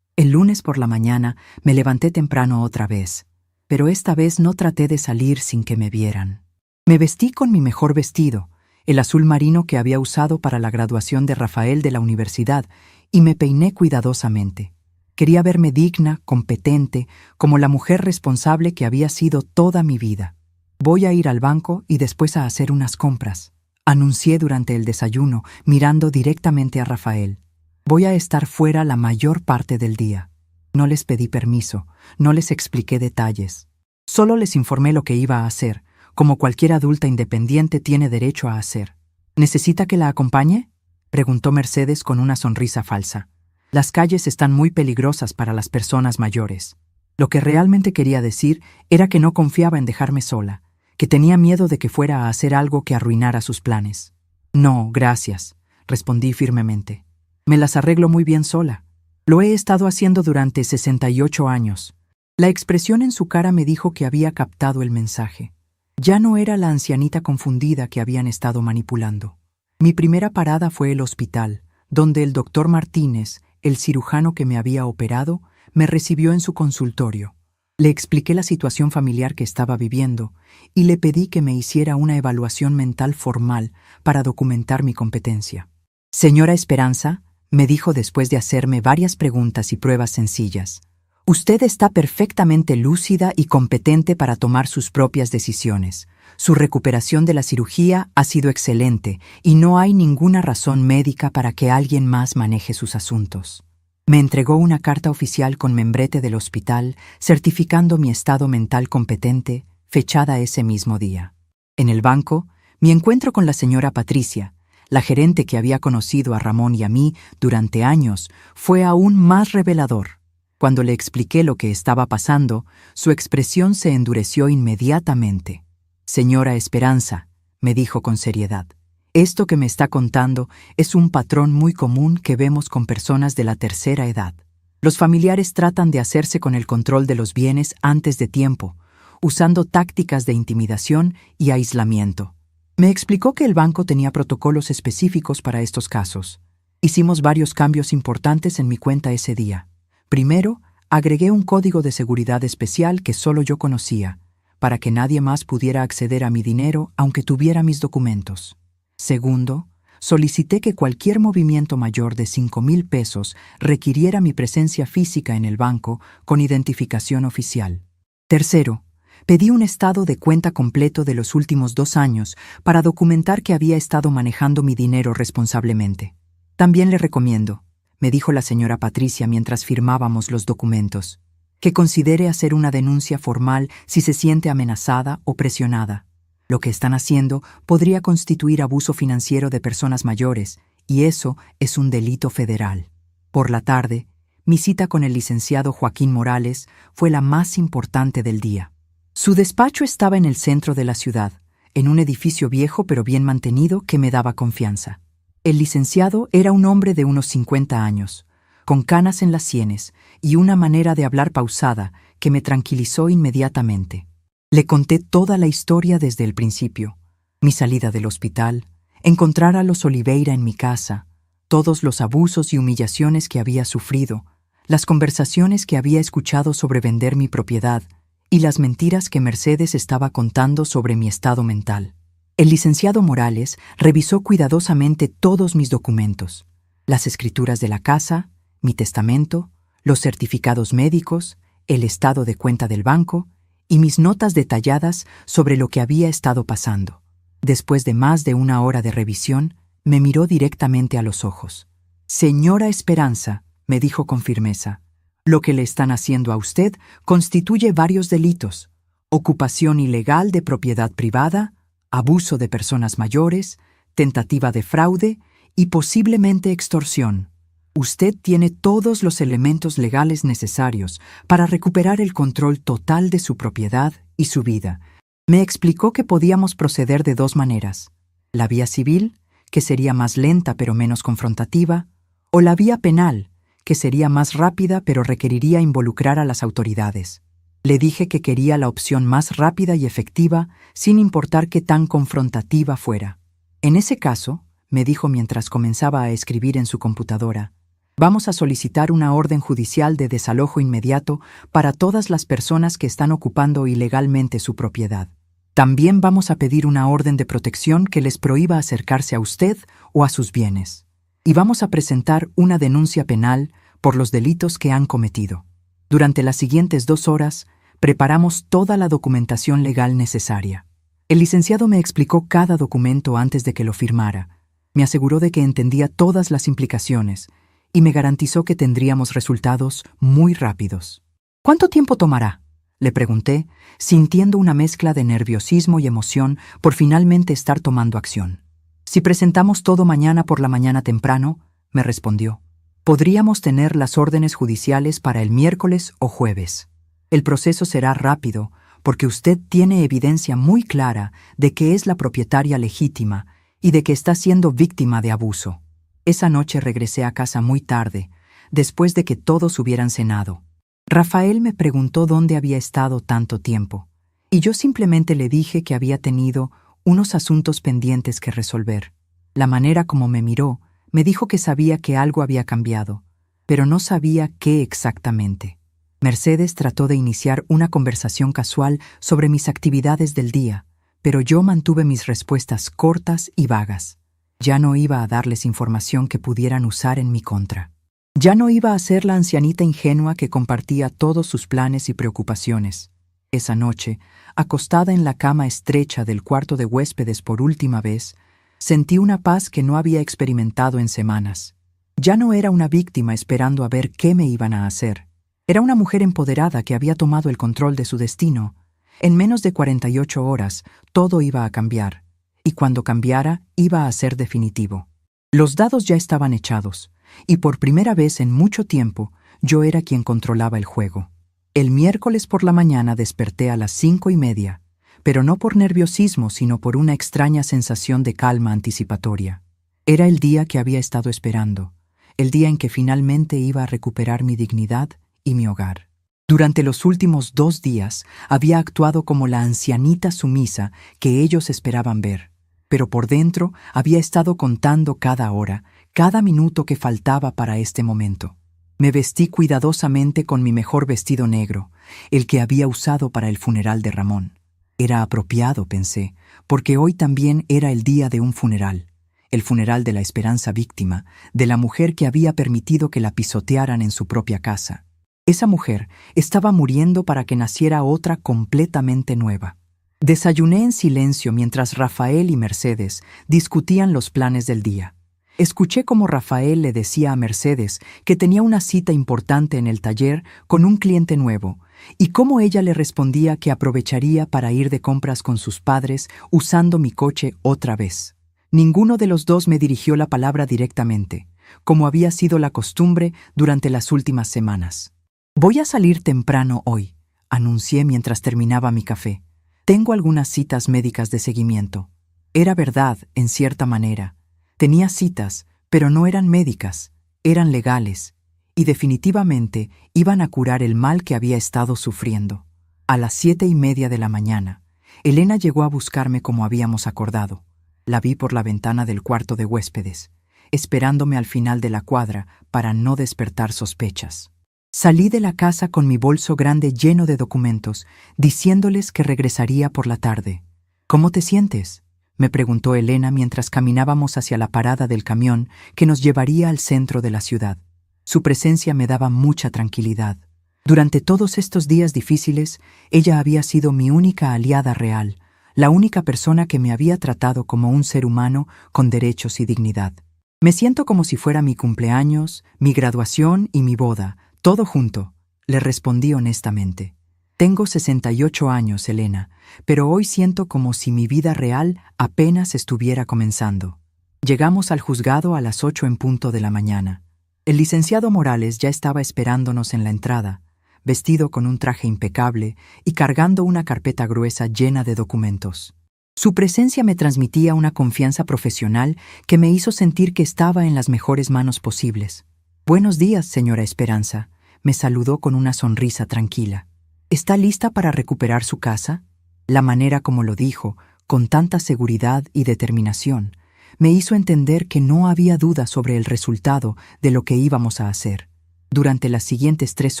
El lunes por la mañana me levanté temprano otra vez, pero esta vez no traté de salir sin que me vieran. Me vestí con mi mejor vestido, el azul marino que había usado para la graduación de Rafael de la universidad, y me peiné cuidadosamente. Quería verme digna, competente, como la mujer responsable que había sido toda mi vida. «Voy a ir al banco y después a hacer unas compras», anuncié durante el desayuno, mirando directamente a Rafael. «Voy a estar fuera la mayor parte del día». No les pedí permiso, no les expliqué detalles. Solo les informé lo que iba a hacer, como cualquier adulta independiente tiene derecho a hacer. «¿Necesita que la acompañe?», preguntó Mercedes con una sonrisa falsa. «Las calles están muy peligrosas para las personas mayores». Lo que realmente quería decir era que no confiaba en dejarme sola, que tenía miedo de que fuera a hacer algo que arruinara sus planes. No, gracias, respondí firmemente. Me las arreglo muy bien sola. Lo he estado haciendo durante 68 años. La expresión en su cara me dijo que había captado el mensaje. Ya no era la ancianita confundida que habían estado manipulando. Mi primera parada fue el hospital, donde el doctor Martínez, el cirujano que me había operado, me recibió en su consultorio. Le expliqué la situación familiar que estaba viviendo y le pedí que me hiciera una evaluación mental formal para documentar mi competencia. Señora Esperanza, me dijo después de hacerme varias preguntas y pruebas sencillas, usted está perfectamente lúcida y competente para tomar sus propias decisiones. Su recuperación de la cirugía ha sido excelente y no hay ninguna razón médica para que alguien más maneje sus asuntos. Me entregó una carta oficial con membrete del hospital certificando mi estado mental competente, fechada ese mismo día. En el banco, mi encuentro con la señora Patricia, la gerente que había conocido a Ramón y a mí durante años, fue aún más revelador. Cuando le expliqué lo que estaba pasando, su expresión se endureció inmediatamente. Señora Esperanza, me dijo con seriedad, esto que me está contando es un patrón muy común que vemos con personas de la tercera edad. Los familiares tratan de hacerse con el control de los bienes antes de tiempo, usando tácticas de intimidación y aislamiento. Me explicó que el banco tenía protocolos específicos para estos casos. Hicimos varios cambios importantes en mi cuenta ese día. Primero, agregué un código de seguridad especial que solo yo conocía, para que nadie más pudiera acceder a mi dinero aunque tuviera mis documentos. Segundo, solicité que cualquier movimiento mayor de 5,000 pesos requiriera mi presencia física en el banco con identificación oficial. Tercero, pedí un estado de cuenta completo de los últimos 2 años para documentar que había estado manejando mi dinero responsablemente. También le recomiendo, me dijo la señora Patricia mientras firmábamos los documentos, que considere hacer una denuncia formal si se siente amenazada o presionada. Lo que están haciendo podría constituir abuso financiero de personas mayores, y eso es un delito federal. Por la tarde, mi cita con el licenciado Joaquín Morales fue la más importante del día. Su despacho estaba en el centro de la ciudad, en un edificio viejo pero bien mantenido que me daba confianza. El licenciado era un hombre de unos 50 años, con canas en las sienes y una manera de hablar pausada que me tranquilizó inmediatamente. Le conté toda la historia desde el principio, mi salida del hospital, encontrar a los Oliveira en mi casa, todos los abusos y humillaciones que había sufrido, las conversaciones que había escuchado sobre vender mi propiedad y las mentiras que Mercedes estaba contando sobre mi estado mental. El licenciado Morales revisó cuidadosamente todos mis documentos, las escrituras de la casa, mi testamento, los certificados médicos, el estado de cuenta del banco y mis notas detalladas sobre lo que había estado pasando. Después de más de 1 hora de revisión, me miró directamente a los ojos. Señora Esperanza, me dijo con firmeza, lo que le están haciendo a usted constituye varios delitos: ocupación ilegal de propiedad privada, abuso de personas mayores, tentativa de fraude y posiblemente extorsión. Usted tiene todos los elementos legales necesarios para recuperar el control total de su propiedad y su vida. Me explicó que podíamos proceder de 2 maneras: la vía civil, que sería más lenta pero menos confrontativa, o la vía penal, que sería más rápida pero requeriría involucrar a las autoridades. Le dije que quería la opción más rápida y efectiva, sin importar qué tan confrontativa fuera. En ese caso, me dijo mientras comenzaba a escribir en su computadora, vamos a solicitar una orden judicial de desalojo inmediato para todas las personas que están ocupando ilegalmente su propiedad. También vamos a pedir una orden de protección que les prohíba acercarse a usted o a sus bienes. Y vamos a presentar una denuncia penal por los delitos que han cometido. Durante las siguientes 2 horas, preparamos toda la documentación legal necesaria. El licenciado me explicó cada documento antes de que lo firmara. Me aseguró de que entendía todas las implicaciones y me garantizó que tendríamos resultados muy rápidos. ¿Cuánto tiempo tomará?, le pregunté, sintiendo una mezcla de nerviosismo y emoción por finalmente estar tomando acción. Si presentamos todo mañana por la mañana temprano, me respondió, podríamos tener las órdenes judiciales para el miércoles o jueves. El proceso será rápido porque usted tiene evidencia muy clara de que es la propietaria legítima y de que está siendo víctima de abuso. Esa noche regresé a casa muy tarde, después de que todos hubieran cenado. Rafael me preguntó dónde había estado tanto tiempo, y yo simplemente le dije que había tenido unos asuntos pendientes que resolver. La manera como me miró me dijo que sabía que algo había cambiado, pero no sabía qué exactamente. Mercedes trató de iniciar una conversación casual sobre mis actividades del día, pero yo mantuve mis respuestas cortas y vagas. Ya no iba a darles información que pudieran usar en mi contra. Ya no iba a ser la ancianita ingenua que compartía todos sus planes y preocupaciones. Esa noche, acostada en la cama estrecha del cuarto de huéspedes por última vez, sentí una paz que no había experimentado en semanas. Ya no era una víctima esperando a ver qué me iban a hacer. Era una mujer empoderada que había tomado el control de su destino. En menos de 48 horas, todo iba a cambiar. Y cuando cambiara, iba a ser definitivo. Los dados ya estaban echados, y por primera vez en mucho tiempo, yo era quien controlaba el juego. El miércoles por la mañana desperté a las 5:30, pero no por nerviosismo, sino por una extraña sensación de calma anticipatoria. Era el día que había estado esperando, el día en que finalmente iba a recuperar mi dignidad y mi hogar. Durante los últimos 2 días había actuado como la ancianita sumisa que ellos esperaban ver, pero por dentro había estado contando cada hora, cada minuto que faltaba para este momento. Me vestí cuidadosamente con mi mejor vestido negro, el que había usado para el funeral de Ramón. Era apropiado, pensé, porque hoy también era el día de un funeral, el funeral de la esperanza víctima, de la mujer que había permitido que la pisotearan en su propia casa. Esa mujer estaba muriendo para que naciera otra completamente nueva. Desayuné en silencio mientras Rafael y Mercedes discutían los planes del día. Escuché cómo Rafael le decía a Mercedes que tenía una cita importante en el taller con un cliente nuevo, y cómo ella le respondía que aprovecharía para ir de compras con sus padres usando mi coche otra vez. Ninguno de los dos me dirigió la palabra directamente, como había sido la costumbre durante las últimas semanas. «Voy a salir temprano hoy», anuncié mientras terminaba mi café. «Tengo algunas citas médicas de seguimiento». Era verdad, en cierta manera. Tenía citas, pero no eran médicas, eran legales, y definitivamente iban a curar el mal que había estado sufriendo. A las 7:30 de la mañana, Elena llegó a buscarme como habíamos acordado. La vi por la ventana del cuarto de huéspedes, esperándome al final de la cuadra para no despertar sospechas. Salí de la casa con mi bolso grande lleno de documentos, diciéndoles que regresaría por la tarde. «¿Cómo te sientes?», me preguntó Elena mientras caminábamos hacia la parada del camión que nos llevaría al centro de la ciudad. Su presencia me daba mucha tranquilidad. Durante todos estos días difíciles, ella había sido mi única aliada real, la única persona que me había tratado como un ser humano con derechos y dignidad. «Me siento como si fuera mi cumpleaños, mi graduación y mi boda, todo junto», le respondí honestamente. «Tengo 68 años, Elena, pero hoy siento como si mi vida real apenas estuviera comenzando». Llegamos al juzgado a las 8 en punto de la mañana. El licenciado Morales ya estaba esperándonos en la entrada, vestido con un traje impecable y cargando una carpeta gruesa llena de documentos. Su presencia me transmitía una confianza profesional que me hizo sentir que estaba en las mejores manos posibles. «Buenos días, señora Esperanza», me saludó con una sonrisa tranquila. «¿Está lista para recuperar su casa?». La manera como lo dijo, con tanta seguridad y determinación, me hizo entender que no había duda sobre el resultado de lo que íbamos a hacer. Durante las siguientes 3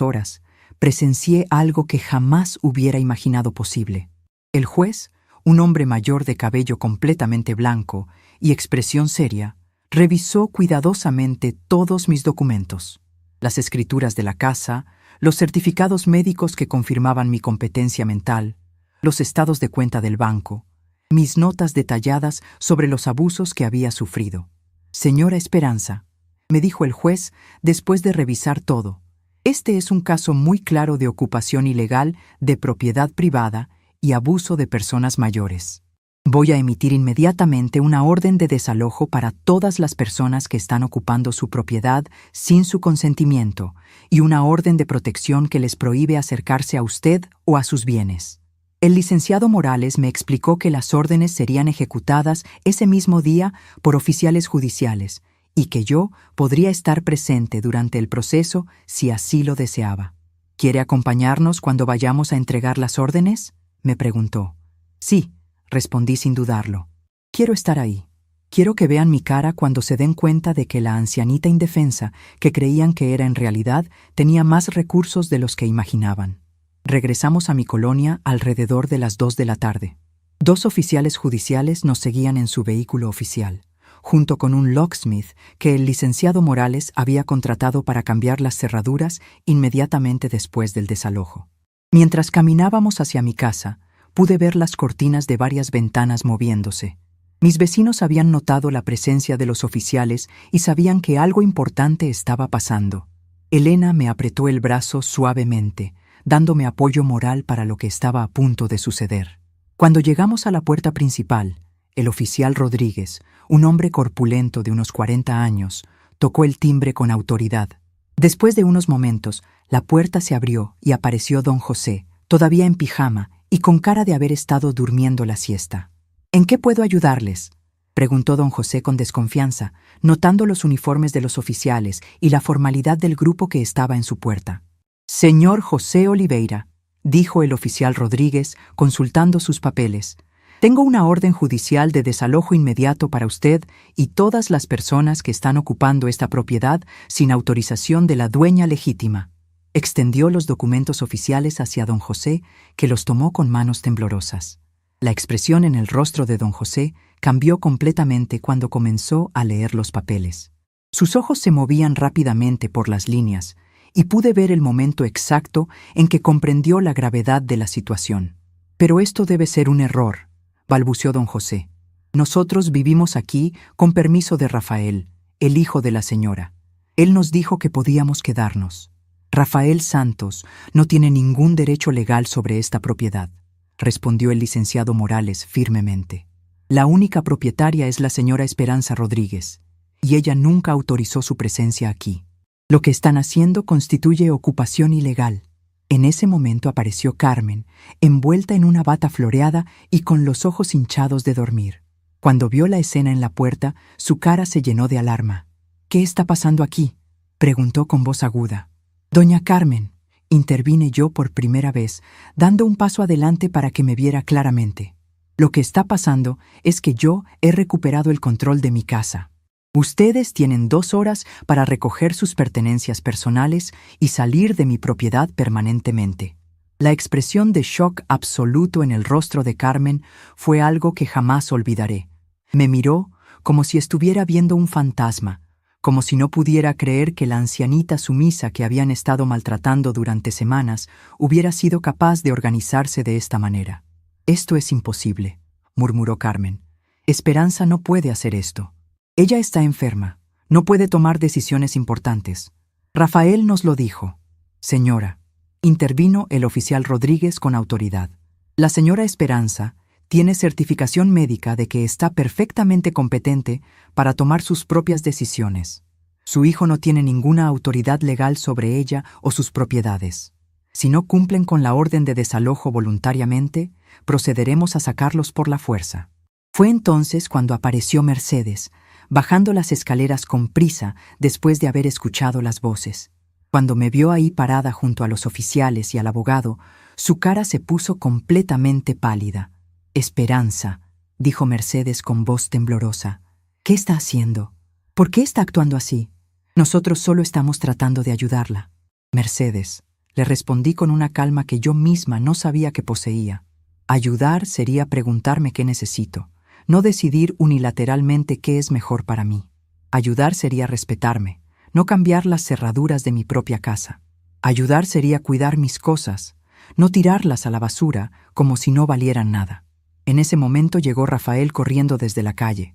horas, presencié algo que jamás hubiera imaginado posible. El juez, un hombre mayor de cabello completamente blanco y expresión seria, revisó cuidadosamente todos mis documentos, las escrituras de la casa, los certificados médicos que confirmaban mi competencia mental, los estados de cuenta del banco, mis notas detalladas sobre los abusos que había sufrido. «Señora Esperanza», me dijo el juez después de revisar todo, «este es un caso muy claro de ocupación ilegal de propiedad privada y abuso de personas mayores. Voy a emitir inmediatamente una orden de desalojo para todas las personas que están ocupando su propiedad sin su consentimiento y una orden de protección que les prohíbe acercarse a usted o a sus bienes». El licenciado Morales me explicó que las órdenes serían ejecutadas ese mismo día por oficiales judiciales y que yo podría estar presente durante el proceso si así lo deseaba. ¿Quiere acompañarnos cuando vayamos a entregar las órdenes?, me preguntó. Sí, respondí sin dudarlo. Quiero estar ahí. Quiero que vean mi cara cuando se den cuenta de que la ancianita indefensa, que creían que era en realidad, tenía más recursos de los que imaginaban. Regresamos a mi colonia alrededor de las 2 de la tarde. 2 oficiales judiciales nos seguían en su vehículo oficial, junto con un locksmith que el licenciado Morales había contratado para cambiar las cerraduras inmediatamente después del desalojo. Mientras caminábamos hacia mi casa, pude ver las cortinas de varias ventanas moviéndose. Mis vecinos habían notado la presencia de los oficiales y sabían que algo importante estaba pasando. Elena me apretó el brazo suavemente, dándome apoyo moral para lo que estaba a punto de suceder. Cuando llegamos a la puerta principal, el oficial Rodríguez, un hombre corpulento de unos 40 años, tocó el timbre con autoridad. Después de unos momentos, la puerta se abrió y apareció don José, todavía en pijama y con cara de haber estado durmiendo la siesta. ¿En qué puedo ayudarles?, preguntó don José con desconfianza, notando los uniformes de los oficiales y la formalidad del grupo que estaba en su puerta. Señor José Oliveira, dijo el oficial Rodríguez, consultando sus papeles, tengo una orden judicial de desalojo inmediato para usted y todas las personas que están ocupando esta propiedad sin autorización de la dueña legítima. Extendió los documentos oficiales hacia don José, que los tomó con manos temblorosas. La expresión en el rostro de don José cambió completamente cuando comenzó a leer los papeles. Sus ojos se movían rápidamente por las líneas, y pude ver el momento exacto en que comprendió la gravedad de la situación. Pero esto debe ser un error, balbuceó don José. Nosotros vivimos aquí con permiso de Rafael, el hijo de la señora. Él nos dijo que podíamos quedarnos. Rafael Santos no tiene ningún derecho legal sobre esta propiedad, respondió el licenciado Morales firmemente. La única propietaria es la señora Esperanza Rodríguez, y ella nunca autorizó su presencia aquí. Lo que están haciendo constituye ocupación ilegal. En ese momento apareció Carmen, envuelta en una bata floreada y con los ojos hinchados de dormir. Cuando vio la escena en la puerta, su cara se llenó de alarma. ¿Qué está pasando aquí?, preguntó con voz aguda. Doña Carmen, intervine yo por primera vez, dando un paso adelante para que me viera claramente. Lo que está pasando es que yo he recuperado el control de mi casa. Ustedes tienen 2 horas para recoger sus pertenencias personales y salir de mi propiedad permanentemente. La expresión de shock absoluto en el rostro de Carmen fue algo que jamás olvidaré. Me miró como si estuviera viendo un fantasma, como si no pudiera creer que la ancianita sumisa que habían estado maltratando durante semanas hubiera sido capaz de organizarse de esta manera. Esto es imposible, murmuró Carmen. Esperanza no puede hacer esto. Ella está enferma, no puede tomar decisiones importantes. Rafael nos lo dijo. Señora, intervino el oficial Rodríguez con autoridad. La señora Esperanza tiene certificación médica de que está perfectamente competente para tomar sus propias decisiones. Su hijo no tiene ninguna autoridad legal sobre ella o sus propiedades. Si no cumplen con la orden de desalojo voluntariamente, procederemos a sacarlos por la fuerza. Fue entonces cuando apareció Mercedes, bajando las escaleras con prisa después de haber escuchado las voces. Cuando me vio ahí parada junto a los oficiales y al abogado, su cara se puso completamente pálida. Esperanza, dijo Mercedes con voz temblorosa. ¿Qué está haciendo? ¿Por qué está actuando así? Nosotros solo estamos tratando de ayudarla. Mercedes, le respondí con una calma que yo misma no sabía que poseía. Ayudar sería preguntarme qué necesito, no decidir unilateralmente qué es mejor para mí. Ayudar sería respetarme, no cambiar las cerraduras de mi propia casa. Ayudar sería cuidar mis cosas, no tirarlas a la basura como si no valieran nada. En ese momento llegó Rafael corriendo desde la calle.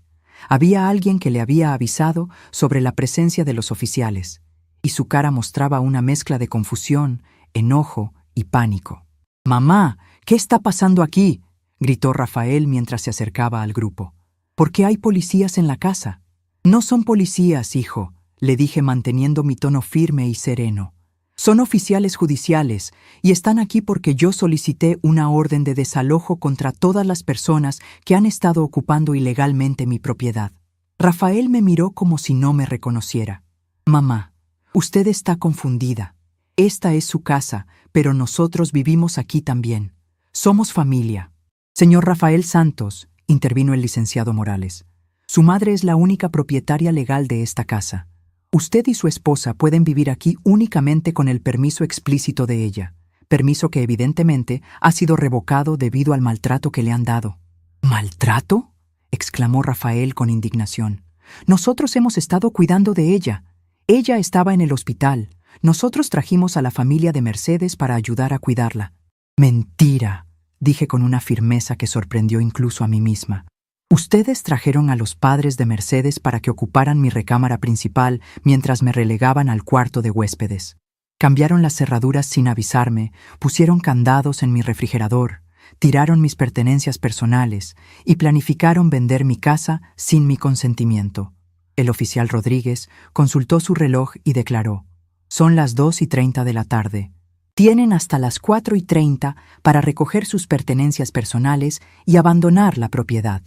Había alguien que le había avisado sobre la presencia de los oficiales, y su cara mostraba una mezcla de confusión, enojo y pánico. «Mamá, ¿qué está pasando aquí?», gritó Rafael mientras se acercaba al grupo. «¿Por qué hay policías en la casa?». «No son policías, hijo», le dije manteniendo mi tono firme y sereno. Son oficiales judiciales y están aquí porque yo solicité una orden de desalojo contra todas las personas que han estado ocupando ilegalmente mi propiedad. Rafael me miró como si no me reconociera. Mamá, usted está confundida. Esta es su casa, pero nosotros vivimos aquí también. Somos familia. Señor Rafael Santos, intervino el licenciado Morales, su madre es la única propietaria legal de esta casa. Usted y su esposa pueden vivir aquí únicamente con el permiso explícito de ella, permiso que evidentemente ha sido revocado debido al maltrato que le han dado. ¿Maltrato?, exclamó Rafael con indignación. Nosotros hemos estado cuidando de ella. Ella estaba en el hospital. Nosotros trajimos a la familia de Mercedes para ayudar a cuidarla. Mentira, dije con una firmeza que sorprendió incluso a mí misma. Ustedes trajeron a los padres de Mercedes para que ocuparan mi recámara principal mientras me relegaban al cuarto de huéspedes. Cambiaron las cerraduras sin avisarme, pusieron candados en mi refrigerador, tiraron mis pertenencias personales y planificaron vender mi casa sin mi consentimiento. El oficial Rodríguez consultó su reloj y declaró: «Son las 2:30 de la tarde. Tienen hasta las 4:30 para recoger sus pertenencias personales y abandonar la propiedad.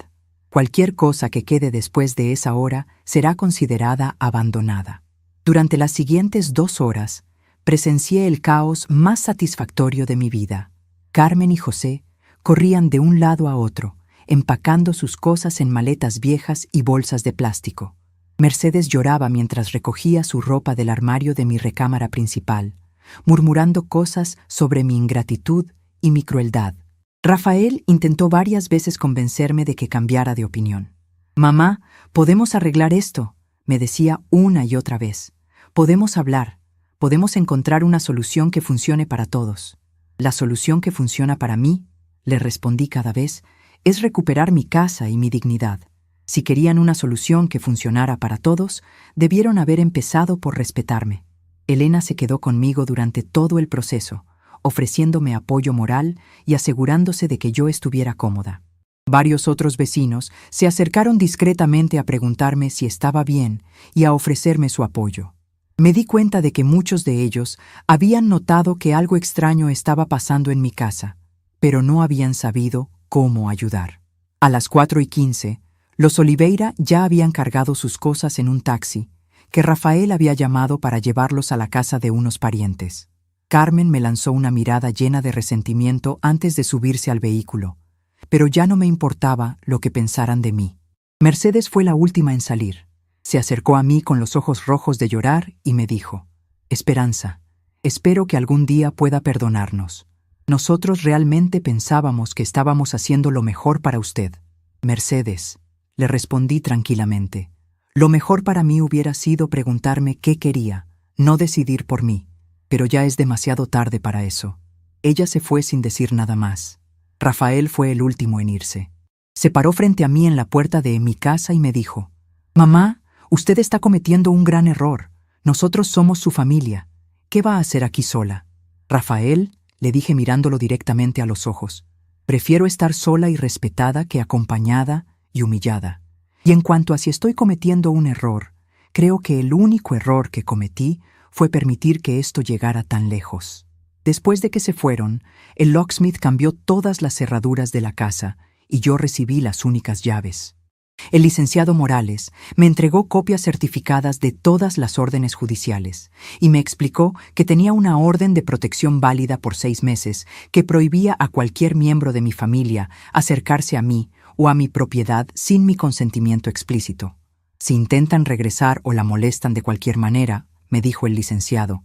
Cualquier cosa que quede después de esa hora será considerada abandonada». Durante las siguientes 2 horas, presencié el caos más satisfactorio de mi vida. Carmen y José corrían de un lado a otro, empacando sus cosas en maletas viejas y bolsas de plástico. Mercedes lloraba mientras recogía su ropa del armario de mi recámara principal, murmurando cosas sobre mi ingratitud y mi crueldad. Rafael intentó varias veces convencerme de que cambiara de opinión. «Mamá, podemos arreglar esto», me decía una y otra vez. «Podemos hablar, podemos encontrar una solución que funcione para todos». «La solución que funciona para mí», le respondí cada vez, «es recuperar mi casa y mi dignidad. Si querían una solución que funcionara para todos, debieron haber empezado por respetarme». Elena se quedó conmigo durante todo el proceso, ofreciéndome apoyo moral y asegurándose de que yo estuviera cómoda. Varios otros vecinos se acercaron discretamente a preguntarme si estaba bien y a ofrecerme su apoyo. Me di cuenta de que muchos de ellos habían notado que algo extraño estaba pasando en mi casa, pero no habían sabido cómo ayudar. A las 4:15, los Oliveira ya habían cargado sus cosas en un taxi que Rafael había llamado para llevarlos a la casa de unos parientes. Carmen me lanzó una mirada llena de resentimiento antes de subirse al vehículo, pero ya no me importaba lo que pensaran de mí. Mercedes fue la última en salir. Se acercó a mí con los ojos rojos de llorar y me dijo: «Esperanza, espero que algún día pueda perdonarnos. Nosotros realmente pensábamos que estábamos haciendo lo mejor para usted». «Mercedes», le respondí tranquilamente, «lo mejor para mí hubiera sido preguntarme qué quería, no decidir por mí. Pero ya es demasiado tarde para eso». Ella se fue sin decir nada más. Rafael fue el último en irse. Se paró frente a mí en la puerta de mi casa y me dijo: «Mamá, usted está cometiendo un gran error. Nosotros somos su familia. ¿Qué va a hacer aquí sola?» «Rafael», le dije mirándolo directamente a los ojos, «prefiero estar sola y respetada que acompañada y humillada. Y en cuanto a si estoy cometiendo un error, creo que el único error que cometí fue permitir que esto llegara tan lejos». Después de que se fueron, el locksmith cambió todas las cerraduras de la casa y yo recibí las únicas llaves. El licenciado Morales me entregó copias certificadas de todas las órdenes judiciales y me explicó que tenía una orden de protección válida por 6 meses que prohibía a cualquier miembro de mi familia acercarse a mí o a mi propiedad sin mi consentimiento explícito. «Si intentan regresar o la molestan de cualquier manera», me dijo el licenciado,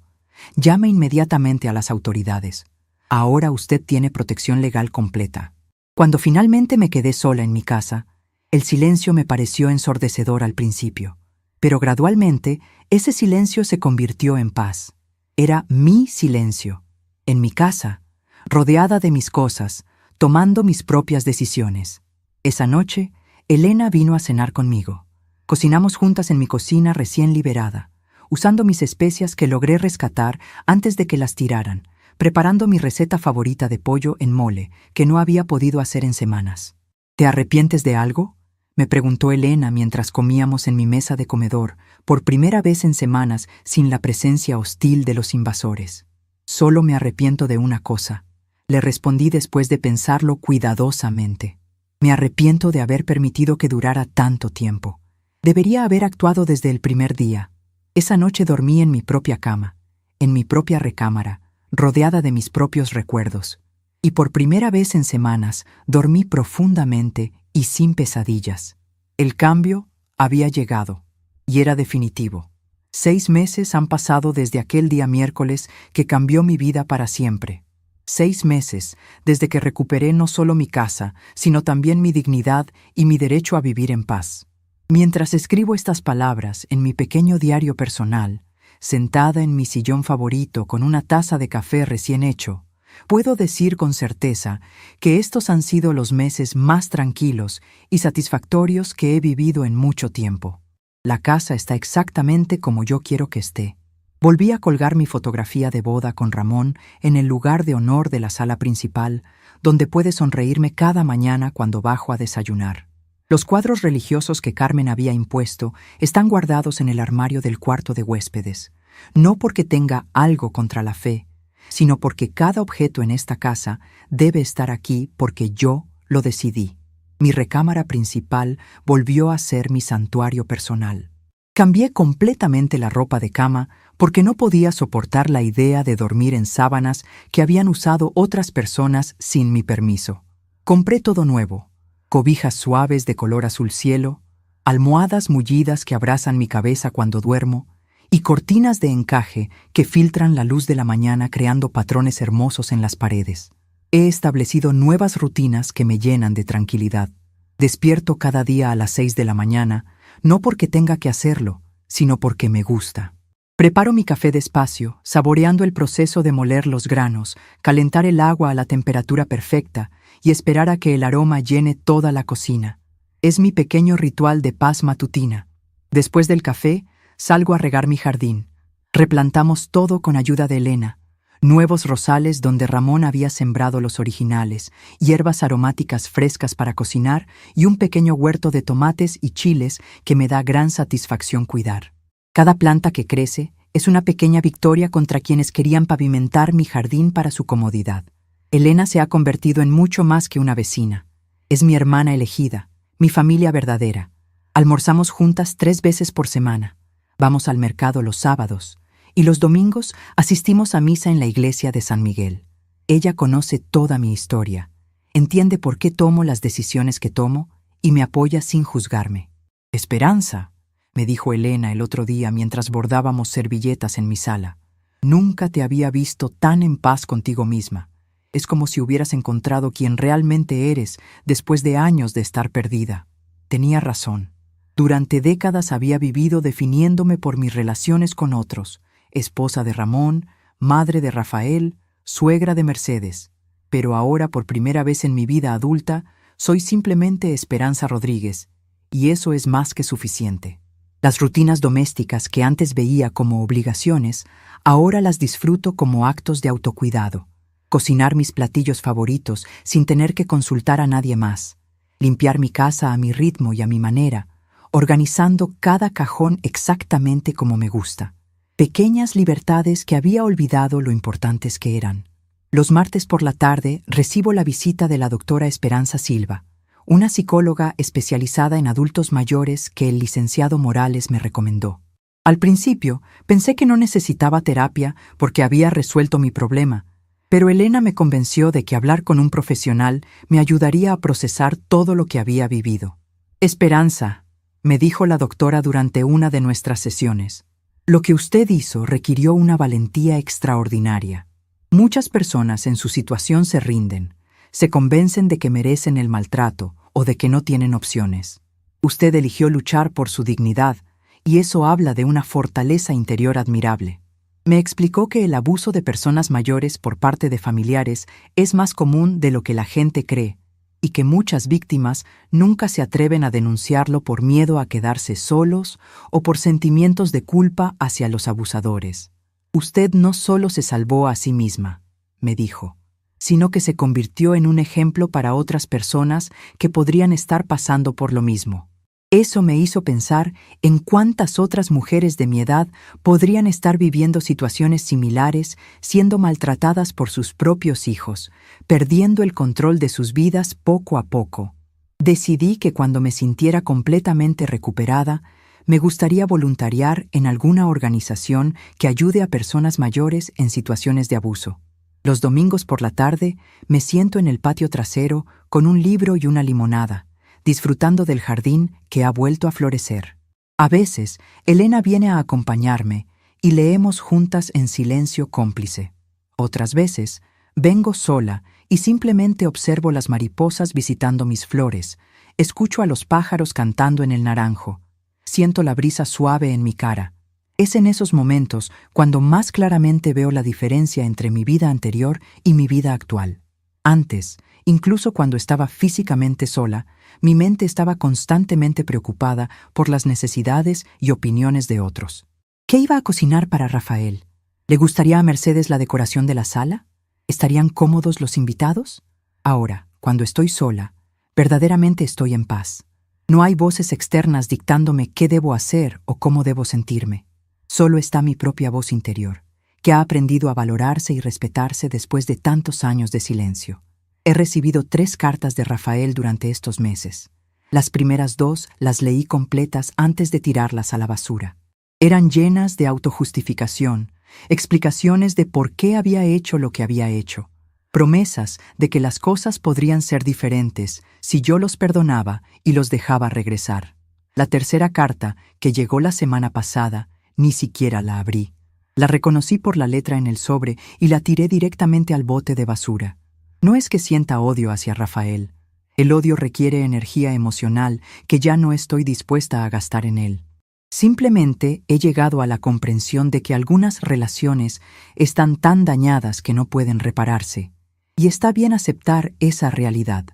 «llame inmediatamente a las autoridades. Ahora usted tiene protección legal completa». Cuando finalmente me quedé sola en mi casa, el silencio me pareció ensordecedor al principio, pero gradualmente ese silencio se convirtió en paz. Era mi silencio, en mi casa, rodeada de mis cosas, tomando mis propias decisiones. Esa noche, Elena vino a cenar conmigo. Cocinamos juntas en mi cocina recién liberada, usando mis especias que logré rescatar antes de que las tiraran, preparando mi receta favorita de pollo en mole, que no había podido hacer en semanas. «¿Te arrepientes de algo?», me preguntó Elena mientras comíamos en mi mesa de comedor, por primera vez en semanas sin la presencia hostil de los invasores. Solo me arrepiento de una cosa, le respondí después de pensarlo cuidadosamente. Me arrepiento de haber permitido que durara tanto tiempo. Debería haber actuado desde el primer día. Esa noche dormí en mi propia cama, en mi propia recámara, rodeada de mis propios recuerdos. Y por primera vez en semanas dormí profundamente y sin pesadillas. El cambio había llegado, y era definitivo. 6 meses han pasado desde aquel día miércoles que cambió mi vida para siempre. 6 meses desde que recuperé no solo mi casa, sino también mi dignidad y mi derecho a vivir en paz. Mientras escribo estas palabras en mi pequeño diario personal, sentada en mi sillón favorito con una taza de café recién hecho, puedo decir con certeza que estos han sido los meses más tranquilos y satisfactorios que he vivido en mucho tiempo. La casa está exactamente como yo quiero que esté. Volví a colgar mi fotografía de boda con Ramón en el lugar de honor de la sala principal, donde puede sonreírme cada mañana cuando bajo a desayunar. Los cuadros religiosos que Carmen había impuesto están guardados en el armario del cuarto de huéspedes, no porque tenga algo contra la fe, sino porque cada objeto en esta casa debe estar aquí porque yo lo decidí. Mi recámara principal volvió a ser mi santuario personal. Cambié completamente la ropa de cama porque no podía soportar la idea de dormir en sábanas que habían usado otras personas sin mi permiso. Compré todo nuevo, cobijas suaves de color azul cielo, almohadas mullidas que abrazan mi cabeza cuando duermo, y cortinas de encaje que filtran la luz de la mañana creando patrones hermosos en las paredes. He establecido nuevas rutinas que me llenan de tranquilidad. Despierto cada día a las 6 de la mañana, no porque tenga que hacerlo, sino porque me gusta. Preparo mi café despacio, saboreando el proceso de moler los granos, calentar el agua a la temperatura perfecta y esperar a que el aroma llene toda la cocina. Es mi pequeño ritual de paz matutina. Después del café, salgo a regar mi jardín. Replantamos todo con ayuda de Elena. Nuevos rosales donde Ramón había sembrado los originales, hierbas aromáticas frescas para cocinar y un pequeño huerto de tomates y chiles que me da gran satisfacción cuidar. Cada planta que crece es una pequeña victoria contra quienes querían pavimentar mi jardín para su comodidad. Elena se ha convertido en mucho más que una vecina. Es mi hermana elegida, mi familia verdadera. Almorzamos juntas 3 veces por semana. Vamos al mercado los sábados. Y los domingos asistimos a misa en la iglesia de San Miguel. Ella conoce toda mi historia, entiende por qué tomo las decisiones que tomo y me apoya sin juzgarme. «Esperanza», me dijo Elena el otro día mientras bordábamos servilletas en mi sala. «Nunca te había visto tan en paz contigo misma. Es como si hubieras encontrado quien realmente eres después de años de estar perdida». Tenía razón. Durante décadas había vivido definiéndome por mis relaciones con otros, esposa de Ramón, madre de Rafael, suegra de Mercedes. Pero ahora, por primera vez en mi vida adulta, soy simplemente Esperanza Rodríguez, y eso es más que suficiente. Las rutinas domésticas que antes veía como obligaciones, ahora las disfruto como actos de autocuidado. Cocinar mis platillos favoritos sin tener que consultar a nadie más. Limpiar mi casa a mi ritmo y a mi manera, organizando cada cajón exactamente como me gusta. Pequeñas libertades que había olvidado lo importantes que eran. Los martes por la tarde recibo la visita de la doctora Esperanza Silva, una psicóloga especializada en adultos mayores que el licenciado Morales me recomendó. Al principio pensé que no necesitaba terapia porque había resuelto mi problema, pero Elena me convenció de que hablar con un profesional me ayudaría a procesar todo lo que había vivido. «Esperanza», me dijo la doctora durante una de nuestras sesiones, «lo que usted hizo requirió una valentía extraordinaria. Muchas personas en su situación se rinden, se convencen de que merecen el maltrato o de que no tienen opciones. Usted eligió luchar por su dignidad y eso habla de una fortaleza interior admirable». Me explicó que el abuso de personas mayores por parte de familiares es más común de lo que la gente cree y que muchas víctimas nunca se atreven a denunciarlo por miedo a quedarse solos o por sentimientos de culpa hacia los abusadores. «Usted no solo se salvó a sí misma», me dijo, «sino que se convirtió en un ejemplo para otras personas que podrían estar pasando por lo mismo». Eso me hizo pensar en cuántas otras mujeres de mi edad podrían estar viviendo situaciones similares, siendo maltratadas por sus propios hijos, perdiendo el control de sus vidas poco a poco. Decidí que cuando me sintiera completamente recuperada, me gustaría voluntariar en alguna organización que ayude a personas mayores en situaciones de abuso. Los domingos por la tarde me siento en el patio trasero con un libro y una limonada, disfrutando del jardín que ha vuelto a florecer. A veces, Elena viene a acompañarme y leemos juntas en silencio cómplice. Otras veces, vengo sola y simplemente observo las mariposas visitando mis flores, escucho a los pájaros cantando en el naranjo, siento la brisa suave en mi cara. Es en esos momentos cuando más claramente veo la diferencia entre mi vida anterior y mi vida actual. Antes, incluso cuando estaba físicamente sola, mi mente estaba constantemente preocupada por las necesidades y opiniones de otros. ¿Qué iba a cocinar para Rafael? ¿Le gustaría a Mercedes la decoración de la sala? ¿Estarían cómodos los invitados? Ahora, cuando estoy sola, verdaderamente estoy en paz. No hay voces externas dictándome qué debo hacer o cómo debo sentirme. Solo está mi propia voz interior, que ha aprendido a valorarse y respetarse después de tantos años de silencio. He recibido 3 cartas de Rafael durante estos meses. Las primeras 2 las leí completas antes de tirarlas a la basura. Eran llenas de autojustificación, explicaciones de por qué había hecho lo que había hecho, promesas de que las cosas podrían ser diferentes si yo los perdonaba y los dejaba regresar. La tercera carta, que llegó la semana pasada, ni siquiera la abrí. La reconocí por la letra en el sobre y la tiré directamente al bote de basura. No es que sienta odio hacia Rafael. El odio requiere energía emocional que ya no estoy dispuesta a gastar en él. Simplemente he llegado a la comprensión de que algunas relaciones están tan dañadas que no pueden repararse. Y está bien aceptar esa realidad.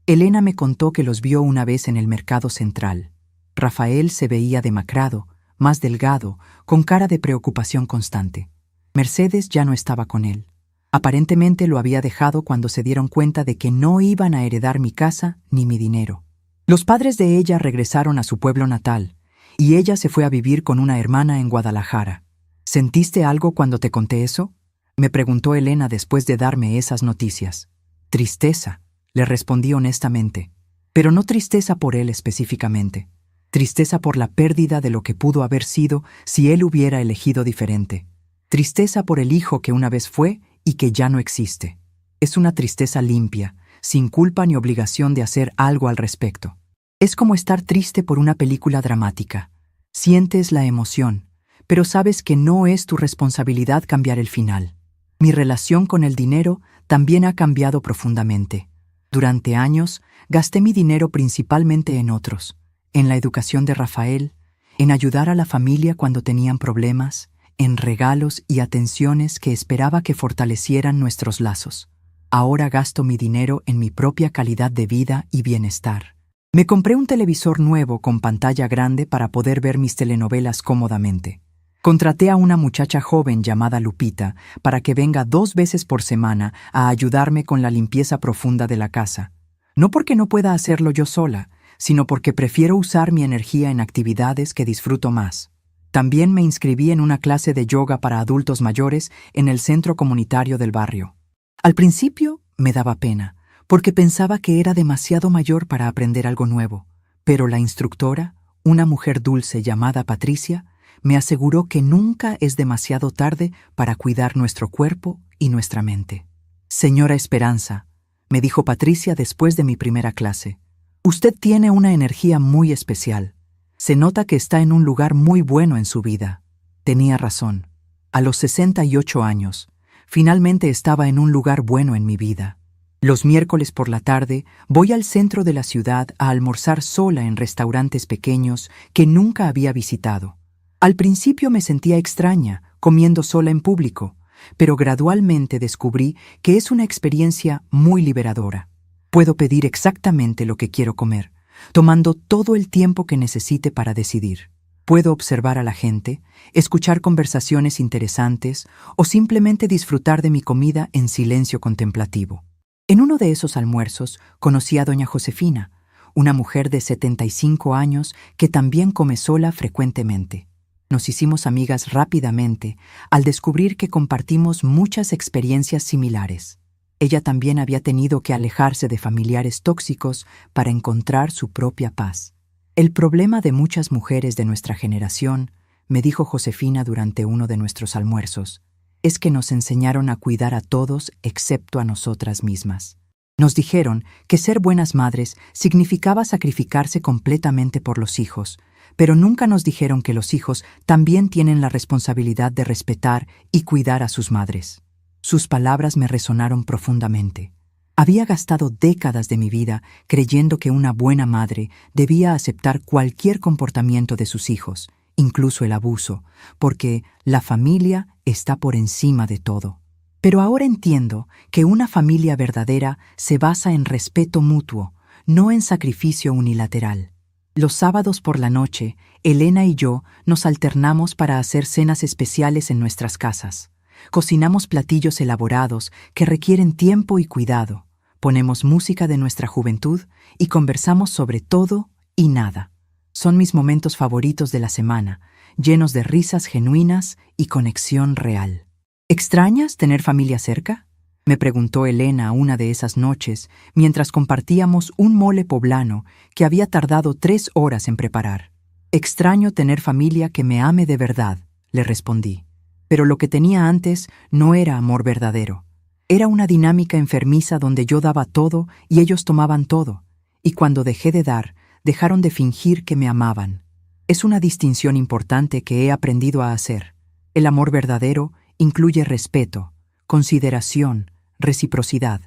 Elena me contó que los vio una vez en el mercado central. Rafael se veía demacrado, más delgado, con cara de preocupación constante. Mercedes ya no estaba con él. Aparentemente lo había dejado cuando se dieron cuenta de que no iban a heredar mi casa ni mi dinero. Los padres de ella regresaron a su pueblo natal, y ella se fue a vivir con una hermana en Guadalajara. ¿Sentiste algo cuando te conté eso?, me preguntó Elena después de darme esas noticias. Tristeza, le respondí honestamente, pero no tristeza por él específicamente. Tristeza por la pérdida de lo que pudo haber sido si él hubiera elegido diferente. Tristeza por el hijo que una vez fue y que ya no existe. Es una tristeza limpia, sin culpa ni obligación de hacer algo al respecto. Es como estar triste por una película dramática. Sientes la emoción, pero sabes que no es tu responsabilidad cambiar el final. Mi relación con el dinero también ha cambiado profundamente. Durante años, gasté mi dinero principalmente en otros, en la educación de Rafael, en ayudar a la familia cuando tenían problemas, en regalos y atenciones que esperaba que fortalecieran nuestros lazos. Ahora gasto mi dinero en mi propia calidad de vida y bienestar. Me compré un televisor nuevo con pantalla grande para poder ver mis telenovelas cómodamente. Contraté a una muchacha joven llamada Lupita para que venga 2 veces por semana a ayudarme con la limpieza profunda de la casa. No porque no pueda hacerlo yo sola, sino porque prefiero usar mi energía en actividades que disfruto más. También me inscribí en una clase de yoga para adultos mayores en el centro comunitario del barrio. Al principio me daba pena, porque pensaba que era demasiado mayor para aprender algo nuevo, pero la instructora, una mujer dulce llamada Patricia, me aseguró que nunca es demasiado tarde para cuidar nuestro cuerpo y nuestra mente. Señora Esperanza, me dijo Patricia después de mi primera clase, usted tiene una energía muy especial. Se nota que está en un lugar muy bueno en su vida. Tenía razón. A los 68 años, finalmente estaba en un lugar bueno en mi vida. Los miércoles por la tarde voy al centro de la ciudad a almorzar sola en restaurantes pequeños que nunca había visitado. Al principio me sentía extraña, comiendo sola en público, pero gradualmente descubrí que es una experiencia muy liberadora. Puedo pedir exactamente lo que quiero comer, tomando todo el tiempo que necesite para decidir. Puedo observar a la gente, escuchar conversaciones interesantes o simplemente disfrutar de mi comida en silencio contemplativo. En uno de esos almuerzos conocí a doña Josefina, una mujer de 75 años que también come sola frecuentemente. Nos hicimos amigas rápidamente al descubrir que compartimos muchas experiencias similares. Ella también había tenido que alejarse de familiares tóxicos para encontrar su propia paz. El problema de muchas mujeres de nuestra generación, me dijo Josefina durante uno de nuestros almuerzos, es que nos enseñaron a cuidar a todos excepto a nosotras mismas. Nos dijeron que ser buenas madres significaba sacrificarse completamente por los hijos, pero nunca nos dijeron que los hijos también tienen la responsabilidad de respetar y cuidar a sus madres. Sus palabras me resonaron profundamente. Había gastado décadas de mi vida creyendo que una buena madre debía aceptar cualquier comportamiento de sus hijos, incluso el abuso, porque la familia está por encima de todo. Pero ahora entiendo que una familia verdadera se basa en respeto mutuo, no en sacrificio unilateral. Los sábados por la noche, Elena y yo nos alternamos para hacer cenas especiales en nuestras casas. Cocinamos platillos elaborados que requieren tiempo y cuidado. Ponemos música de nuestra juventud y conversamos sobre todo y nada. Son mis momentos favoritos de la semana, llenos de risas genuinas y conexión real. ¿Extrañas tener familia cerca?, me preguntó Elena una de esas noches mientras compartíamos un mole poblano que había tardado 3 horas en preparar. Extraño tener familia que me ame de verdad, le respondí. Pero lo que tenía antes no era amor verdadero. Era una dinámica enfermiza donde yo daba todo y ellos tomaban todo, y cuando dejé de dar, dejaron de fingir que me amaban. Es una distinción importante que he aprendido a hacer. El amor verdadero incluye respeto, consideración, reciprocidad.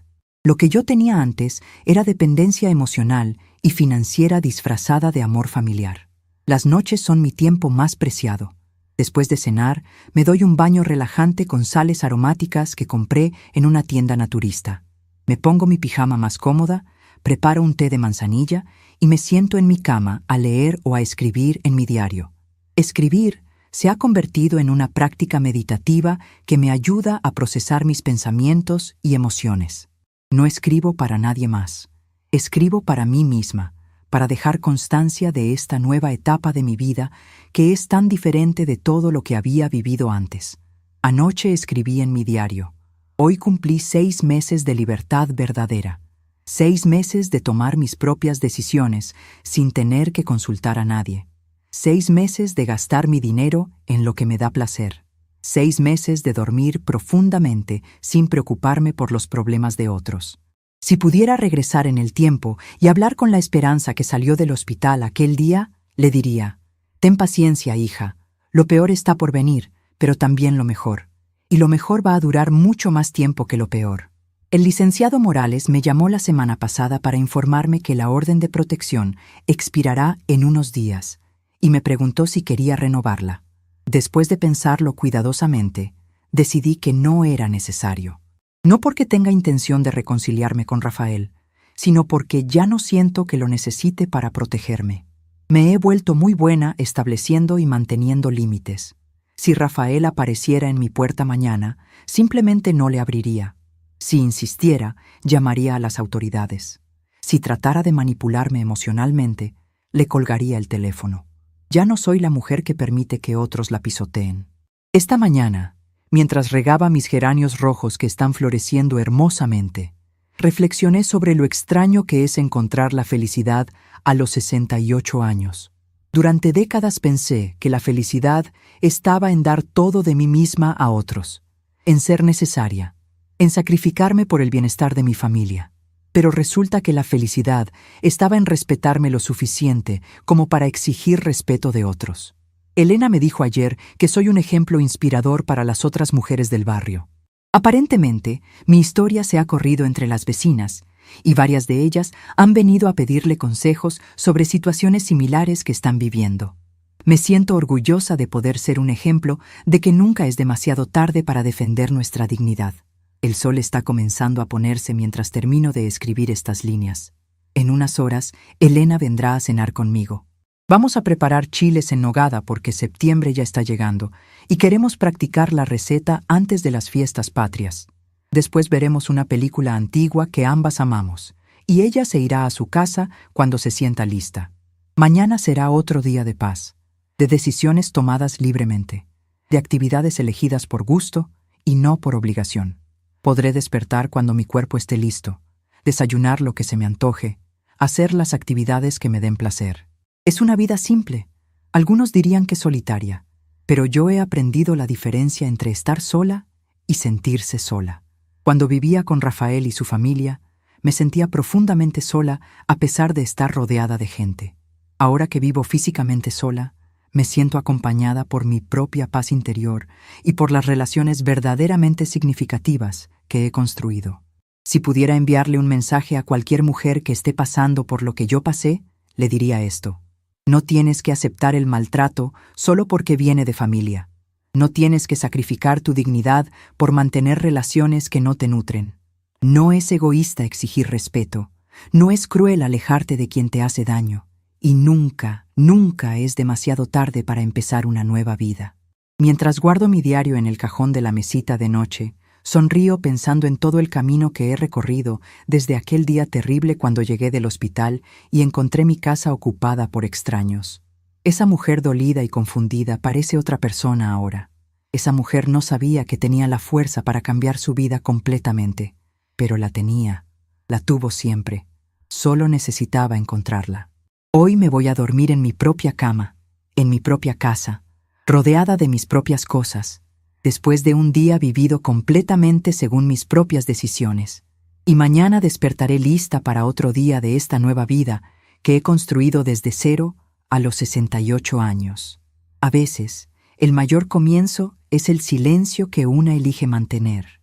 Lo que yo tenía antes era dependencia emocional y financiera disfrazada de amor familiar. Las noches son mi tiempo más preciado. Después de cenar, me doy un baño relajante con sales aromáticas que compré en una tienda naturista. Me pongo mi pijama más cómoda, preparo un té de manzanilla y me siento en mi cama a leer o a escribir en mi diario. Escribir se ha convertido en una práctica meditativa que me ayuda a procesar mis pensamientos y emociones. No escribo para nadie más. Escribo para mí misma, para dejar constancia de esta nueva etapa de mi vida que es tan diferente de todo lo que había vivido antes. Anoche escribí en mi diario: hoy cumplí 6 meses de libertad verdadera. 6 meses de tomar mis propias decisiones sin tener que consultar a nadie. 6 meses de gastar mi dinero en lo que me da placer. 6 meses de dormir profundamente sin preocuparme por los problemas de otros. Si pudiera regresar en el tiempo y hablar con la Esperanza que salió del hospital aquel día, le diría: ten paciencia, hija. Lo peor está por venir, pero también lo mejor. Y lo mejor va a durar mucho más tiempo que lo peor. El licenciado Morales me llamó la semana pasada para informarme que la orden de protección expirará en unos días y me preguntó si quería renovarla. Después de pensarlo cuidadosamente, decidí que no era necesario. No porque tenga intención de reconciliarme con Rafael, sino porque ya no siento que lo necesite para protegerme. Me he vuelto muy buena estableciendo y manteniendo límites. Si Rafael apareciera en mi puerta mañana, simplemente no le abriría. Si insistiera, llamaría a las autoridades. Si tratara de manipularme emocionalmente, le colgaría el teléfono. Ya no soy la mujer que permite que otros la pisoteen. Esta mañana, mientras regaba mis geranios rojos que están floreciendo hermosamente, reflexioné sobre lo extraño que es encontrar la felicidad a los 68 años. Durante décadas pensé que la felicidad estaba en dar todo de mí misma a otros, en ser necesaria, en sacrificarme por el bienestar de mi familia. Pero resulta que la felicidad estaba en respetarme lo suficiente como para exigir respeto de otros. Elena me dijo ayer que soy un ejemplo inspirador para las otras mujeres del barrio. Aparentemente, mi historia se ha corrido entre las vecinas, y varias de ellas han venido a pedirle consejos sobre situaciones similares que están viviendo. Me siento orgullosa de poder ser un ejemplo de que nunca es demasiado tarde para defender nuestra dignidad. El sol está comenzando a ponerse mientras termino de escribir estas líneas. En unas horas, Elena vendrá a cenar conmigo. Vamos a preparar chiles en nogada porque septiembre ya está llegando y queremos practicar la receta antes de las fiestas patrias. Después veremos una película antigua que ambas amamos y ella se irá a su casa cuando se sienta lista. Mañana será otro día de paz, de decisiones tomadas libremente, de actividades elegidas por gusto y no por obligación. Podré despertar cuando mi cuerpo esté listo, desayunar lo que se me antoje, hacer las actividades que me den placer. Es una vida simple. Algunos dirían que solitaria, pero yo he aprendido la diferencia entre estar sola y sentirse sola. Cuando vivía con Rafael y su familia, me sentía profundamente sola a pesar de estar rodeada de gente. Ahora que vivo físicamente sola, me siento acompañada por mi propia paz interior y por las relaciones verdaderamente significativas que he construido. Si pudiera enviarle un mensaje a cualquier mujer que esté pasando por lo que yo pasé, le diría esto: no tienes que aceptar el maltrato solo porque viene de familia. No tienes que sacrificar tu dignidad por mantener relaciones que no te nutren. No es egoísta exigir respeto. No es cruel alejarte de quien te hace daño. Y nunca, nunca es demasiado tarde para empezar una nueva vida. Mientras guardo mi diario en el cajón de la mesita de noche, sonrío pensando en todo el camino que he recorrido desde aquel día terrible cuando llegué del hospital y encontré mi casa ocupada por extraños. Esa mujer dolida y confundida parece otra persona ahora. Esa mujer no sabía que tenía la fuerza para cambiar su vida completamente, pero la tenía, la tuvo siempre. Solo necesitaba encontrarla. Hoy me voy a dormir en mi propia cama, en mi propia casa, rodeada de mis propias cosas, después de un día vivido completamente según mis propias decisiones. Y mañana despertaré lista para otro día de esta nueva vida que he construido desde 0 a los 68 años. A veces, el mayor comienzo es el silencio que una elige mantener.